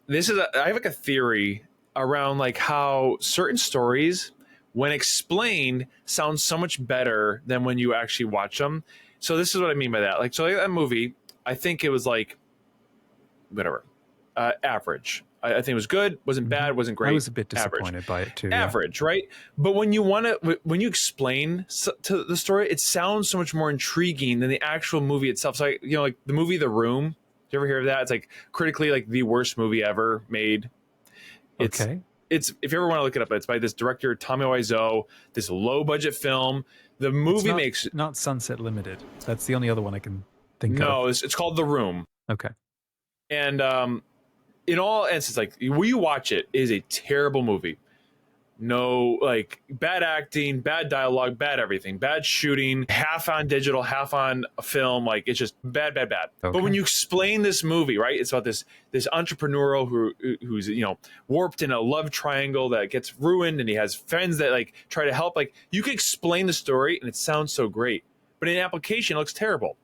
I have like a theory around like how certain stories, when explained, sound so much better than when you actually watch them. So this is what I mean by that. Like, so like that movie, I think it was like, whatever, average. I think it was good, wasn't bad, wasn't great. I was a bit disappointed by it too. Average, right? But when when you explain to the story, it sounds so much more intriguing than the actual movie itself. So, like the movie The Room. Did you ever hear of that? It's like critically like the worst movie ever made. It's if you ever want to look it up, it's by this director Tommy Wiseau. This low budget film. The movie makes not Sunset Limited. That's the only other one I can think of. No, it's called The Room. Okay. And in all instances, like when you watch it, is a terrible movie. No, like bad acting, bad dialogue, bad everything, bad shooting, half on digital, half on film. Like it's just bad. Okay. But when you explain this movie, right, it's about this entrepreneur who's warped in a love triangle that gets ruined, and he has friends that like try to help. Like you can explain the story, and it sounds so great. but in application, it looks terrible.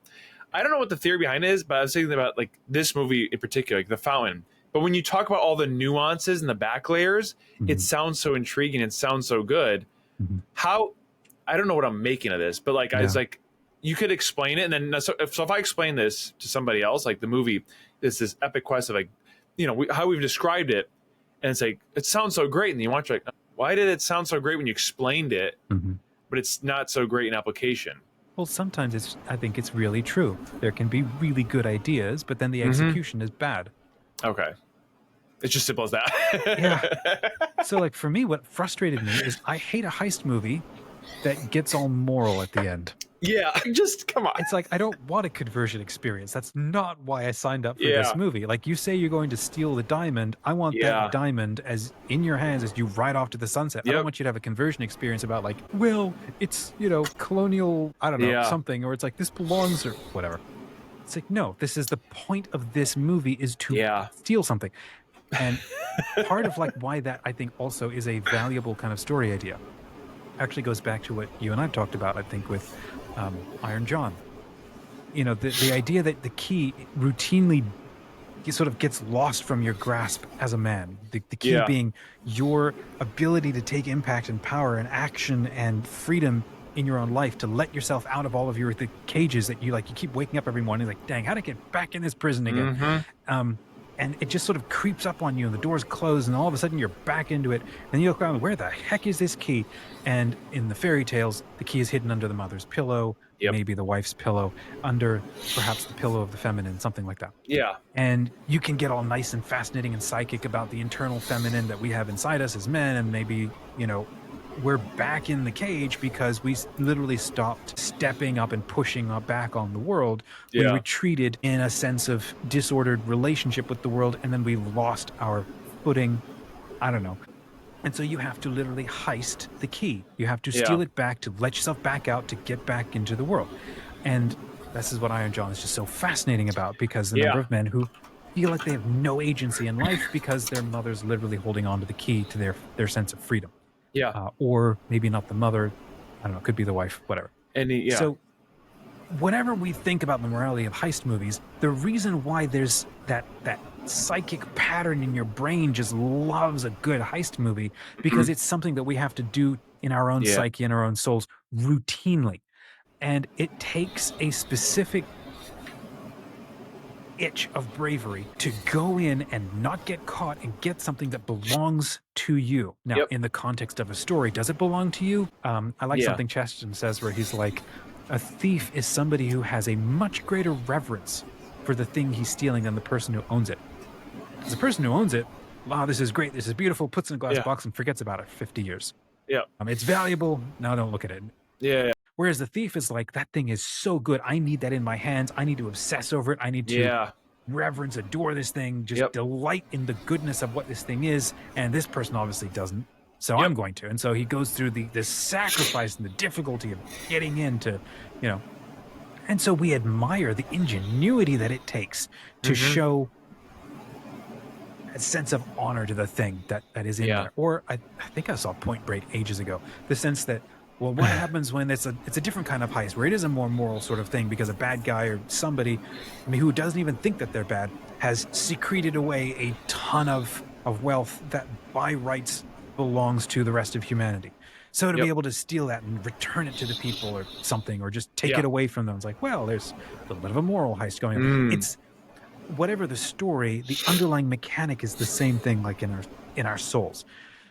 I don't know what the theory behind it is, but I was thinking about like this movie in particular, like The Fountain. But when you talk about all the nuances and the back layers, it sounds so intriguing. It sounds so good. How, I don't know what I'm making of this, but like, I was like, you could explain it. And then, so if I explain this to somebody else, like the movie, it's this epic quest of like, you know, how we've described it. And it's like, it sounds so great. And you watch like, why did it sound so great when you explained it, but it's not so great in application? Well, sometimes I think it's really true. There can be really good ideas, but then the execution is bad. Okay. It's just simple as that. Yeah. So like for me, what frustrated me is I hate a heist movie that gets all moral at the end. Yeah, just come on. It's like, I don't want a conversion experience. That's not why I signed up for this movie. Like you say you're going to steal the diamond. I want that diamond as in your hands as you ride off to the sunset. I don't want you to have a conversion experience about like, well, it's, you know, colonial, I don't know, something, or it's like this belongs or whatever. It's like, no, this is the point of this movie is to steal something. And part of like why that I think also is a valuable kind of story idea actually goes back to what you and I've talked about, I think, with Iron John. You know, the idea that the key routinely sort of gets lost from your grasp as a man. The key being your ability to take impact and power and action and freedom in your own life, to let yourself out of all of the cages that you keep waking up every morning like, dang, how to get back in this prison again? And it just sort of creeps up on you and the doors close and all of a sudden you're back into it. And you look around, where the heck is this key? And in the fairy tales, the key is hidden under the mother's pillow, maybe the wife's pillow, under perhaps the pillow of the feminine, something like that. Yeah. And you can get all nice and fascinating and psychic about the internal feminine that we have inside us as men. And maybe, you know, we're back in the cage because we literally stopped stepping up and pushing up back on the world. We retreated in a sense of disordered relationship with the world, and then we lost our footing. I don't know. And so you have to literally heist the key. You have to steal it back to let yourself back out to get back into the world. And this is what Iron John is just so fascinating about, because the number of men who feel like they have no agency in life because their mother's literally holding on to the key to their sense of freedom. Or maybe not the mother, I don't know, could be the wife, whatever. So whenever we think about the morality of heist movies, the reason why there's that psychic pattern in your brain just loves a good heist movie, because it's something that we have to do in our own psyche and our own souls routinely. And it takes a specific itch of bravery to go in and not get caught and get something that belongs to you. Now, in the context of a story, does it belong to you? I like something Chesterton says where he's like, a thief is somebody who has a much greater reverence for the thing he's stealing than the person who owns it. Because the person who owns it, wow, this is great, this is beautiful, puts it in a glass box and forgets about it for 50 years. It's valuable, now don't look at it. Whereas the thief is like, that thing is so good, I need that in my hands, I need to obsess over it, I need to reverence, adore this thing, just delight in the goodness of what this thing is, and this person obviously doesn't, so I'm going to. And so he goes through this sacrifice and the difficulty of getting into, you know, and so we admire the ingenuity that it takes to show a sense of honor to the thing that is in there. Or I think I saw Point Break ages ago, the sense that, well, what happens when it's a different kind of heist where it is a more moral sort of thing because a bad guy or somebody, I mean, who doesn't even think that they're bad, has secreted away a ton of wealth that by rights belongs to the rest of humanity. So to be able to steal that and return it to the people or something, or just take it away from them, it's like, well, there's a little bit of a moral heist going on. It's whatever the story, the underlying mechanic is the same thing, like in our souls.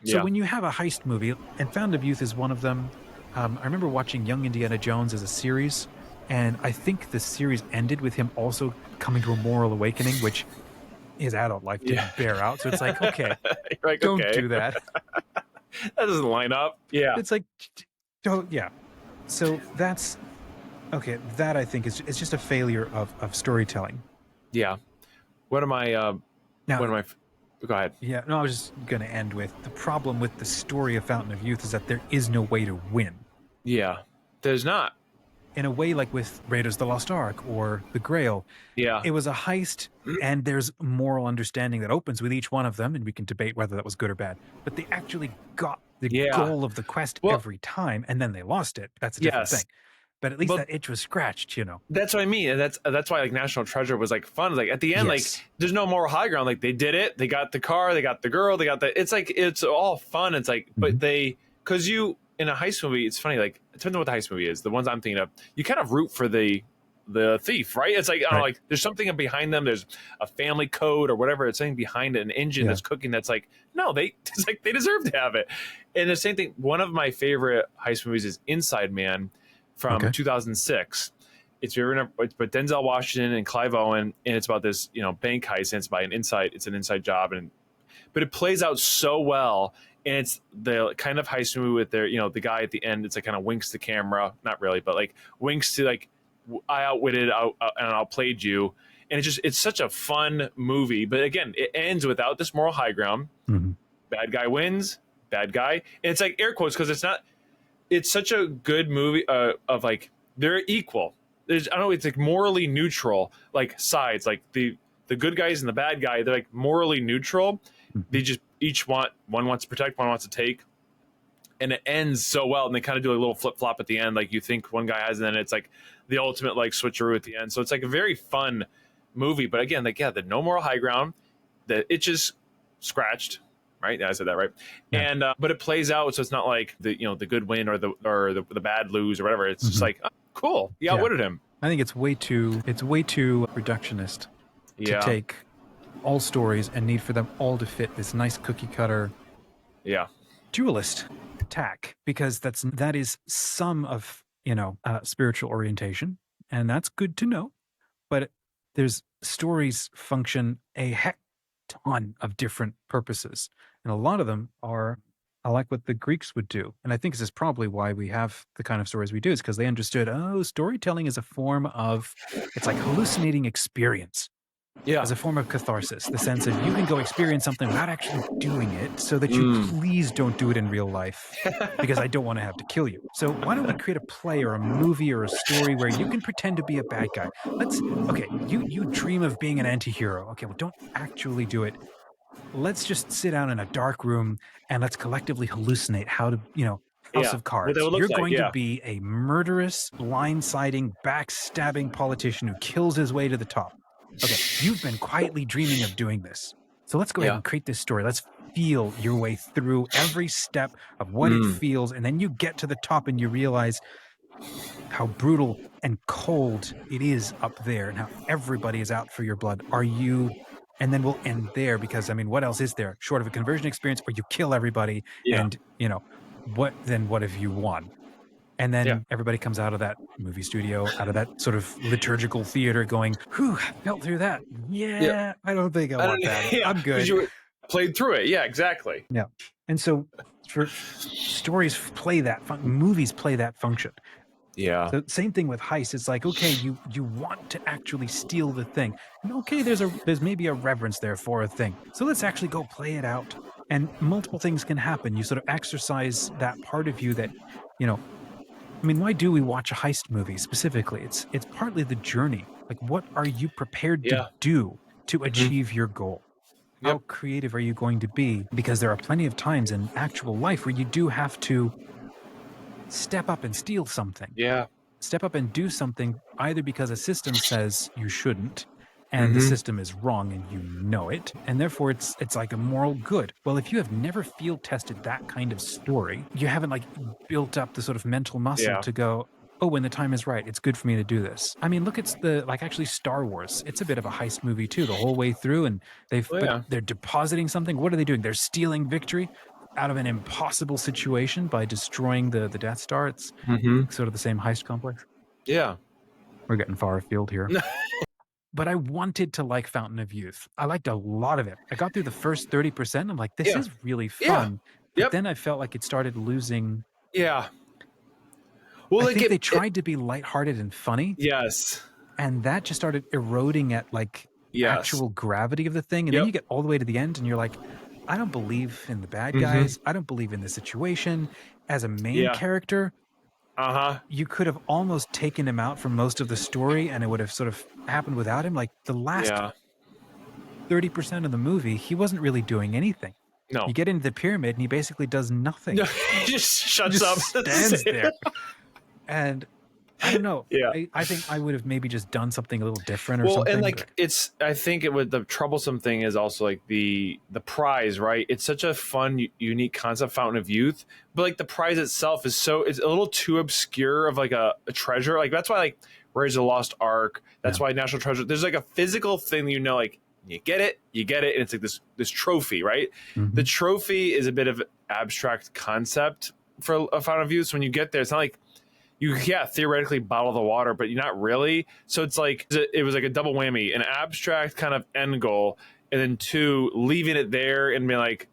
So when you have a heist movie, and Fountain of Youth is one of them. I remember watching Young Indiana Jones as a series, and I think the series ended with him also coming to a moral awakening, which his adult life didn't bear out. So it's like, okay, like, don't do that. That doesn't line up. It's like, don't, So that's, okay, that I think is just a failure of storytelling. What am I, go ahead. No, I was just going to end with the problem with the story of Fountain of Youth is that there is no way to win. There's not. In a way, like with Raiders of the Lost Ark or The Grail, it was a heist, and there's moral understanding that opens with each one of them, and we can debate whether that was good or bad. But they actually got the goal of the quest every time, and then they lost it. That's a different thing. but at least that itch was scratched, you know. That's what I mean. And that's why like National Treasure was like fun. Like at the end, like there's no moral high ground. Like they did it. They got the car. They got the girl. They got the. It's like it's all fun. It's like, but because you in a heist movie, it's funny. Like it depends on what the heist movie is. The ones I'm thinking of, you kind of root for the thief, right? It's like I don't know, like there's something behind them. There's a family code or whatever. It's something behind it, an engine that's cooking. That's like no, it's like they deserve to have it. And the same thing. One of my favorite heist movies is Inside Man from 2006. It's by Denzel Washington and Clive Owen, and it's about this bank heist. And it's an inside job, but it plays out so well. And it's the kind of heist movie with their the guy at the end. It's like kind of winks the camera, not really, but like winks to like I outwitted and outplayed you. And it's such a fun movie. But again, it ends without this moral high ground. Bad guy wins. Bad guy, and it's like air quotes because it's not. It's such a good movie of like they're equal. I don't know. It's like morally neutral, like sides, like the good guys and the bad guy. They're like morally neutral. They just each one wants to protect, one wants to take, and it ends so well. And they kind of do a little flip flop at the end, like you think one guy has, and then it's like the ultimate like switcheroo at the end. So it's like a very fun movie. But again, like the no moral high ground, the itches scratched. Right, yeah, I said that right, and but it plays out, so it's not like the the good win or the bad lose or whatever. It's just like cool, you outwitted him. I think it's way too reductionist to take all stories and need for them all to fit this nice cookie cutter dualist tack, because that is some of spiritual orientation, and that's good to know. But there's stories function a heck ton of different purposes. And a lot of them are like what the Greeks would do. And I think this is probably why we have the kind of stories we do, is because they understood, storytelling is a form of, it's like hallucinating experience. Yeah. As a form of catharsis, the sense of you can go experience something without actually doing it, so that you please don't do it in real life, because I don't want to have to kill you. So why don't we create a play or a movie or a story where you can pretend to be a bad guy? You dream of being an anti-hero. Okay, well, don't actually do it. Let's just sit down in a dark room and let's collectively hallucinate how to, House of Cards. You're going to be a murderous, blindsiding, backstabbing politician who kills his way to the top. Okay, you've been quietly dreaming of doing this. So let's go ahead and create this story. Let's feel your way through every step of what it feels. And then you get to the top and you realize how brutal and cold it is up there and how everybody is out for your blood. And then we'll end there, because, what else is there short of a conversion experience where you kill everybody and, what have you won? And then everybody comes out of that movie studio, out of that sort of liturgical theater going, whew, felt through that. Yeah, I don't think I want that. I'm good. You played through it. Yeah, exactly. Yeah. And so for stories play that movies play that function. Yeah. So same thing with Heist. It's like, okay, you want to actually steal the thing. And okay, there's maybe a reverence there for a thing. So let's actually go play it out. And multiple things can happen. You sort of exercise that part of you that, why do we watch a heist movie specifically? It's partly the journey. Like, what are you prepared to do to achieve your goal? How creative are you going to be? Because there are plenty of times in actual life where you do have to step up and steal something. Yeah. Step up and do something either because a system says you shouldn't, and the system is wrong and you know it, and therefore it's like a moral good. Well, if you have never field tested that kind of story, you haven't built up the sort of mental muscle to go, oh, when the time is right, it's good for me to do this. Look, it's actually Star Wars. It's a bit of a heist movie too, the whole way through, and they're depositing something. What are they doing? They're stealing victory out of an impossible situation by destroying the Death Star. It's sort of the same heist complex. Yeah. We're getting far afield here. But I wanted to like Fountain of Youth. I liked a lot of it. I got through the first 30%. I'm like, this is really fun. But then I felt like it started losing. Yeah. Well, I think they tried to be lighthearted and funny. Yes. And that just started eroding at actual gravity of the thing. And then you get all the way to the end and you're like, I don't believe in the bad guys. I don't believe in the situation. As a main character, you could have almost taken him out from most of the story and it would have sort of happened without him. Like the last 30% of the movie, he wasn't really doing anything. No. You get into the pyramid and he basically does nothing. He just shuts up. Stands there. And I don't know. Yeah. I think I would have maybe just done something a little different or Well, something. and like I think it would, the troublesome thing is also like the prize, right? It's such a fun, unique concept, Fountain of Youth, but like the prize itself is it's a little too obscure of like a treasure. Like that's why like Raiders of the Lost Ark. That's why National Treasure. There's like a physical thing that, like you get it, and it's like this trophy, right? Mm-hmm. The trophy is a bit of an abstract concept for a Fountain of Youth. So when you get there, it's not like you theoretically bottle the water, but you're not really. So it's like it was like a double whammy, an abstract kind of end goal, and then 2, leaving it there and being like,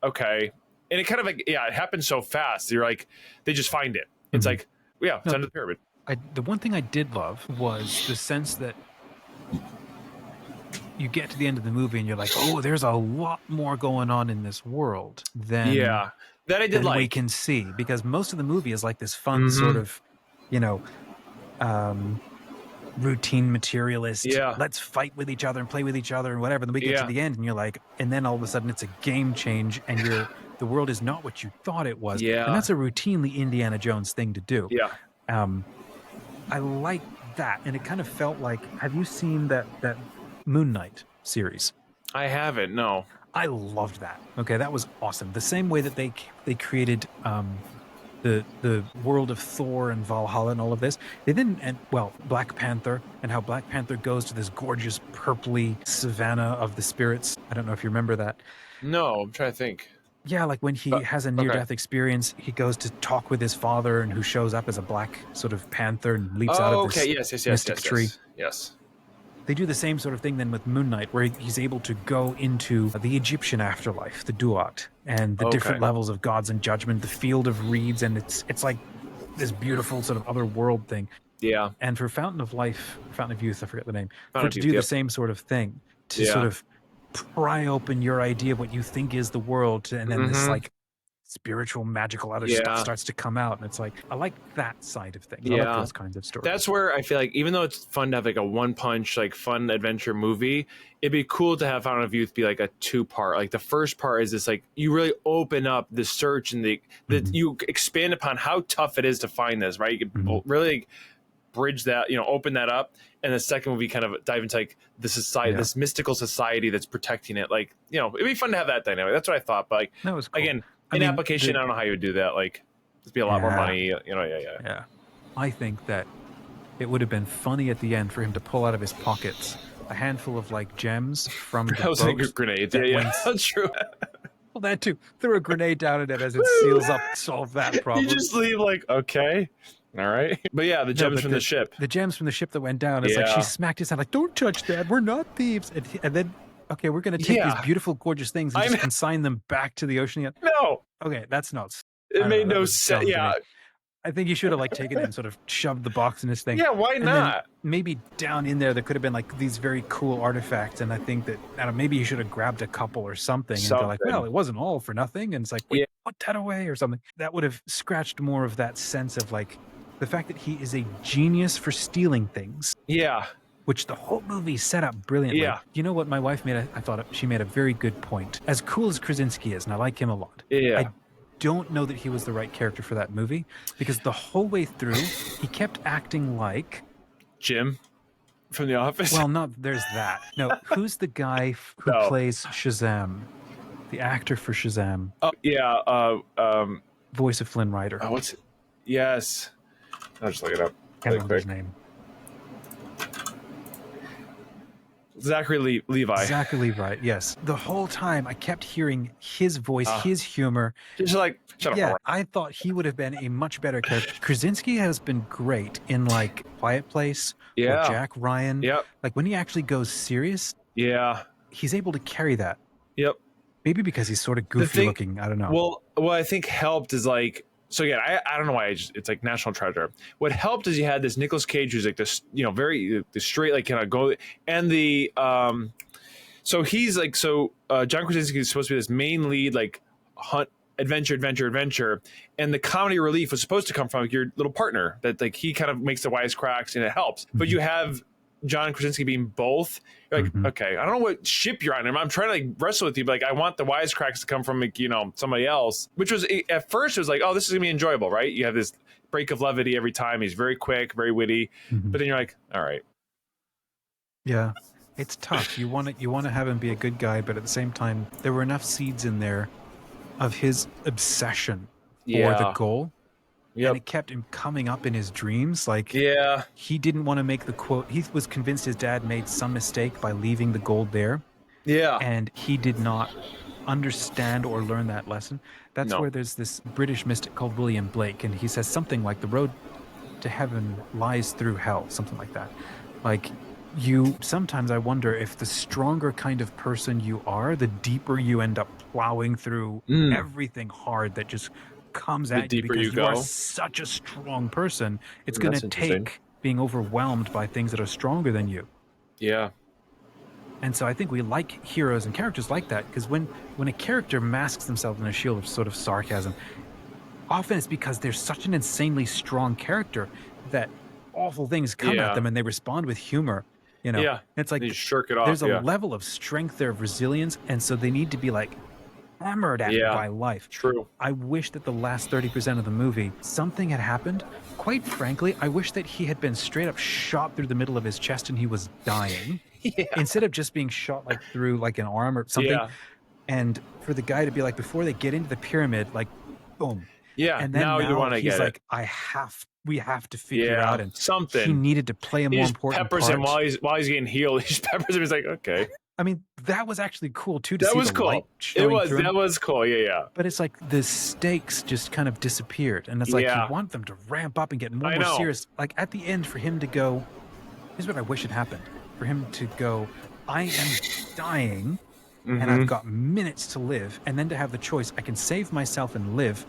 okay. And it kind of like, it happens so fast. You're like, they just find it. It's like, it's under the pyramid. The one thing I did love was the sense that you get to the end of the movie and you're like, oh, there's a lot more going on in this world than that I did like. We can see, because most of the movie is like this fun sort of, routine materialist. Let's fight with each other and play with each other and whatever. And then we get to the end and you're like, and then all of a sudden it's a game change and the world is not what you thought it was. Yeah. And that's a routinely Indiana Jones thing to do. Yeah. I like that. And it kind of felt like, have you seen that Moon Knight series? I haven't, no. I loved that. Okay, that was awesome. The same way that they created the world of Thor and Valhalla and all of this. They didn't, Black Panther, and how Black Panther goes to this gorgeous purpley savannah of the spirits. I don't know if you remember that. No, I'm trying to think. Yeah, like when he has a near-death experience, he goes to talk with his father, and who shows up as a black sort of panther and leaps out of this mystic tree. Yes. They do the same sort of thing then with Moon Knight, where he's able to go into the Egyptian afterlife, the Duat, and the different levels of gods and judgment, the field of reeds, and it's like this beautiful sort of other world thing. Yeah. And for Fountain of Youth, I forget the name, Fountain to do the same sort of thing, to sort of pry open your idea of what you think is the world, and then this like spiritual, magical other stuff starts to come out, and it's like, I like that side of things. I like those kinds of stories. That's where I feel like, even though it's fun to have like a one-punch, like fun adventure movie, it'd be cool to have Fountain of Youth be like a 2-part. Like the first part is this, like you really open up the search and the you expand upon how tough it is to find this, right? You can really like, bridge that, open that up, and the second movie kind of dive into like the society, this mystical society that's protecting it. Like, it'd be fun to have that dynamic. That's what I thought. But like, that was cool. Again, application, I don't know how you would do that. Like, it'd be a lot more money, Yeah. I think that it would have been funny at the end for him to pull out of his pockets a handful of like gems from the I was like grenades. That's true. Well, that too. Throw a grenade down at it as it seals up, solve that problem. You just leave like, okay. All right. But yeah, the gems from the ship. The gems from the ship that went down. It's like she smacked his hand like, don't touch that. We're not thieves. And then, okay, we're going to take these beautiful, gorgeous things and just consign them back to the ocean again. No. Okay, that's not. It made no sense. Yeah. I think he should have like taken it and sort of shoved the box in his thing. Yeah, why not? Maybe down in there could have been like these very cool artifacts, and I think that maybe he should have grabbed a couple or something. And go like, well, it wasn't all for nothing, and it's like, wait, put that away or something. That would have scratched more of that sense of like the fact that he is a genius for stealing things. Yeah. Which the whole movie set up brilliantly. Yeah. You know what my wife made? I thought she made a very good point. As cool as Krasinski is, and I like him a lot. Yeah. I don't know that he was the right character for that movie, because the whole way through he kept acting like Jim from The Office. Well, there's that. No, who's the guy who plays Shazam? The actor for Shazam. Oh yeah. Voice of Flynn Rider. Oh, what's it? Yes. I'll just look it up. Can't remember his name. Zachary Levi. Zachary Levi, yes. The whole time I kept hearing his voice, his humor. Just like, shut up. Yeah, I thought he would have been a much better character. Krasinski has been great in like Quiet Place or Jack Ryan. Yep. Like when he actually goes serious, he's able to carry that. Yep. Maybe because he's sort of goofy looking. I don't know. Well, what I think helped is like, so again, I don't know why it's like National Treasure. What helped is you had this Nicolas Cage who's like this, very the straight, like kind of go, and the so he's like, John Krasinski is supposed to be this main lead, like adventure, and the comedy relief was supposed to come from your little partner that like he kind of makes the wisecracks and it helps. But you have John Krasinski being both. You're like, okay, I don't know what ship you're on. I'm trying to like wrestle with you, but like I want the wisecracks to come from like, somebody else. Which was at first it was like, oh, this is gonna be enjoyable, right? You have this break of levity every time. He's very quick, very witty, but then you're like, all right. Yeah, it's tough. You want to have him be a good guy, but at the same time, there were enough seeds in there of his obsession for the goal. And it kept him coming up in his dreams. Like, he didn't want to make the quote. He was convinced his dad made some mistake by leaving the gold there. Yeah. And he did not understand or learn that lesson. That's where there's this British mystic called William Blake, and he says something like the road to heaven lies through hell, something like that. Like, sometimes I wonder if the stronger kind of person you are, the deeper you end up plowing through everything hard that just comes at you, because you are such a strong person. It's going to take being overwhelmed by things that are stronger than you. Yeah. And so I think we like heroes and characters like that, because when a character masks themselves in a shield of sort of sarcasm, often it's because they're such an insanely strong character that awful things come at them and they respond with humor. It's like you shirk it off. There's a level of strength there, of resilience, and so they need to be like hammered at by life. True. I wish that the last 30% of the movie, something had happened. Quite frankly, I wish that he had been straight up shot through the middle of his chest and he was dying. Instead of just being shot like through like an arm or something. And for the guy to be like, before they get into the pyramid, like, boom. Yeah. And then now you want to he's get like, we have to figure out, and something. He needed to play a more important peppers part. him while he's getting healed. He peppers him. He's like, okay. I mean, that was actually cool too. That was cool. That was cool. Yeah. But it's like the stakes just kind of disappeared, and it's like you want them to ramp up and get more serious. Like at the end, for him to go, here's what I wish had happened: for him to go, I am dying, and I've got minutes to live, and then to have the choice: I can save myself and live,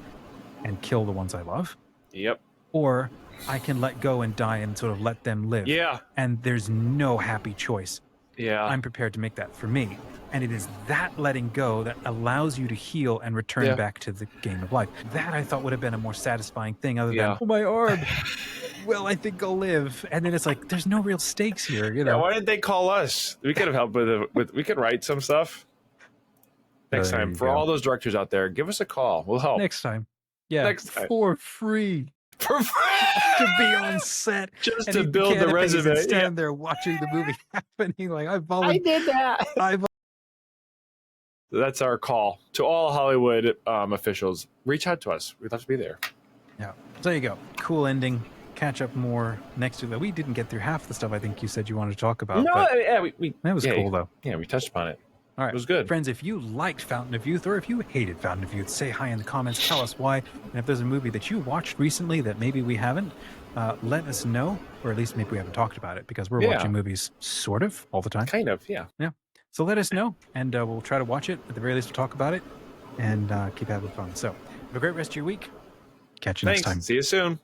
and kill the ones I love. Yep. Or I can let go and die and sort of let them live. Yeah. And there's no happy choice. Yeah. I'm prepared to make that for me. And it is that letting go that allows you to heal and return back to the game of life. That I thought would have been a more satisfying thing, other than, oh, my arm. Well, I think I'll live. And then it's like, there's no real stakes here. Yeah, why didn't they call us? We could have helped with we could write some stuff. Next time, for all those directors out there, give us a call. We'll help. Next time. Yeah. Next time. For free. For free. To be on set. Just to build the resume. Stand there watching the movie happening. Like, I did that. That's our call to all Hollywood officials. Reach out to us. We'd love to be there. Yeah. So there you go. Cool ending. Catch up more next week. We didn't get through half the stuff I think you said you wanted to talk about. No, that was cool, though. Yeah, we touched upon it. All right. It was good. Friends, if you liked Fountain of Youth, or if you hated Fountain of Youth, say hi in the comments. Tell us why. And if there's a movie that you watched recently that maybe we haven't, let us know. Or at least maybe we haven't talked about it, because we're watching movies sort of all the time. Kind of, yeah. Yeah. So let us know, and we'll try to watch it. At the very least, we'll talk about it and keep having fun. So have a great rest of your week. Catch you next time. See you soon.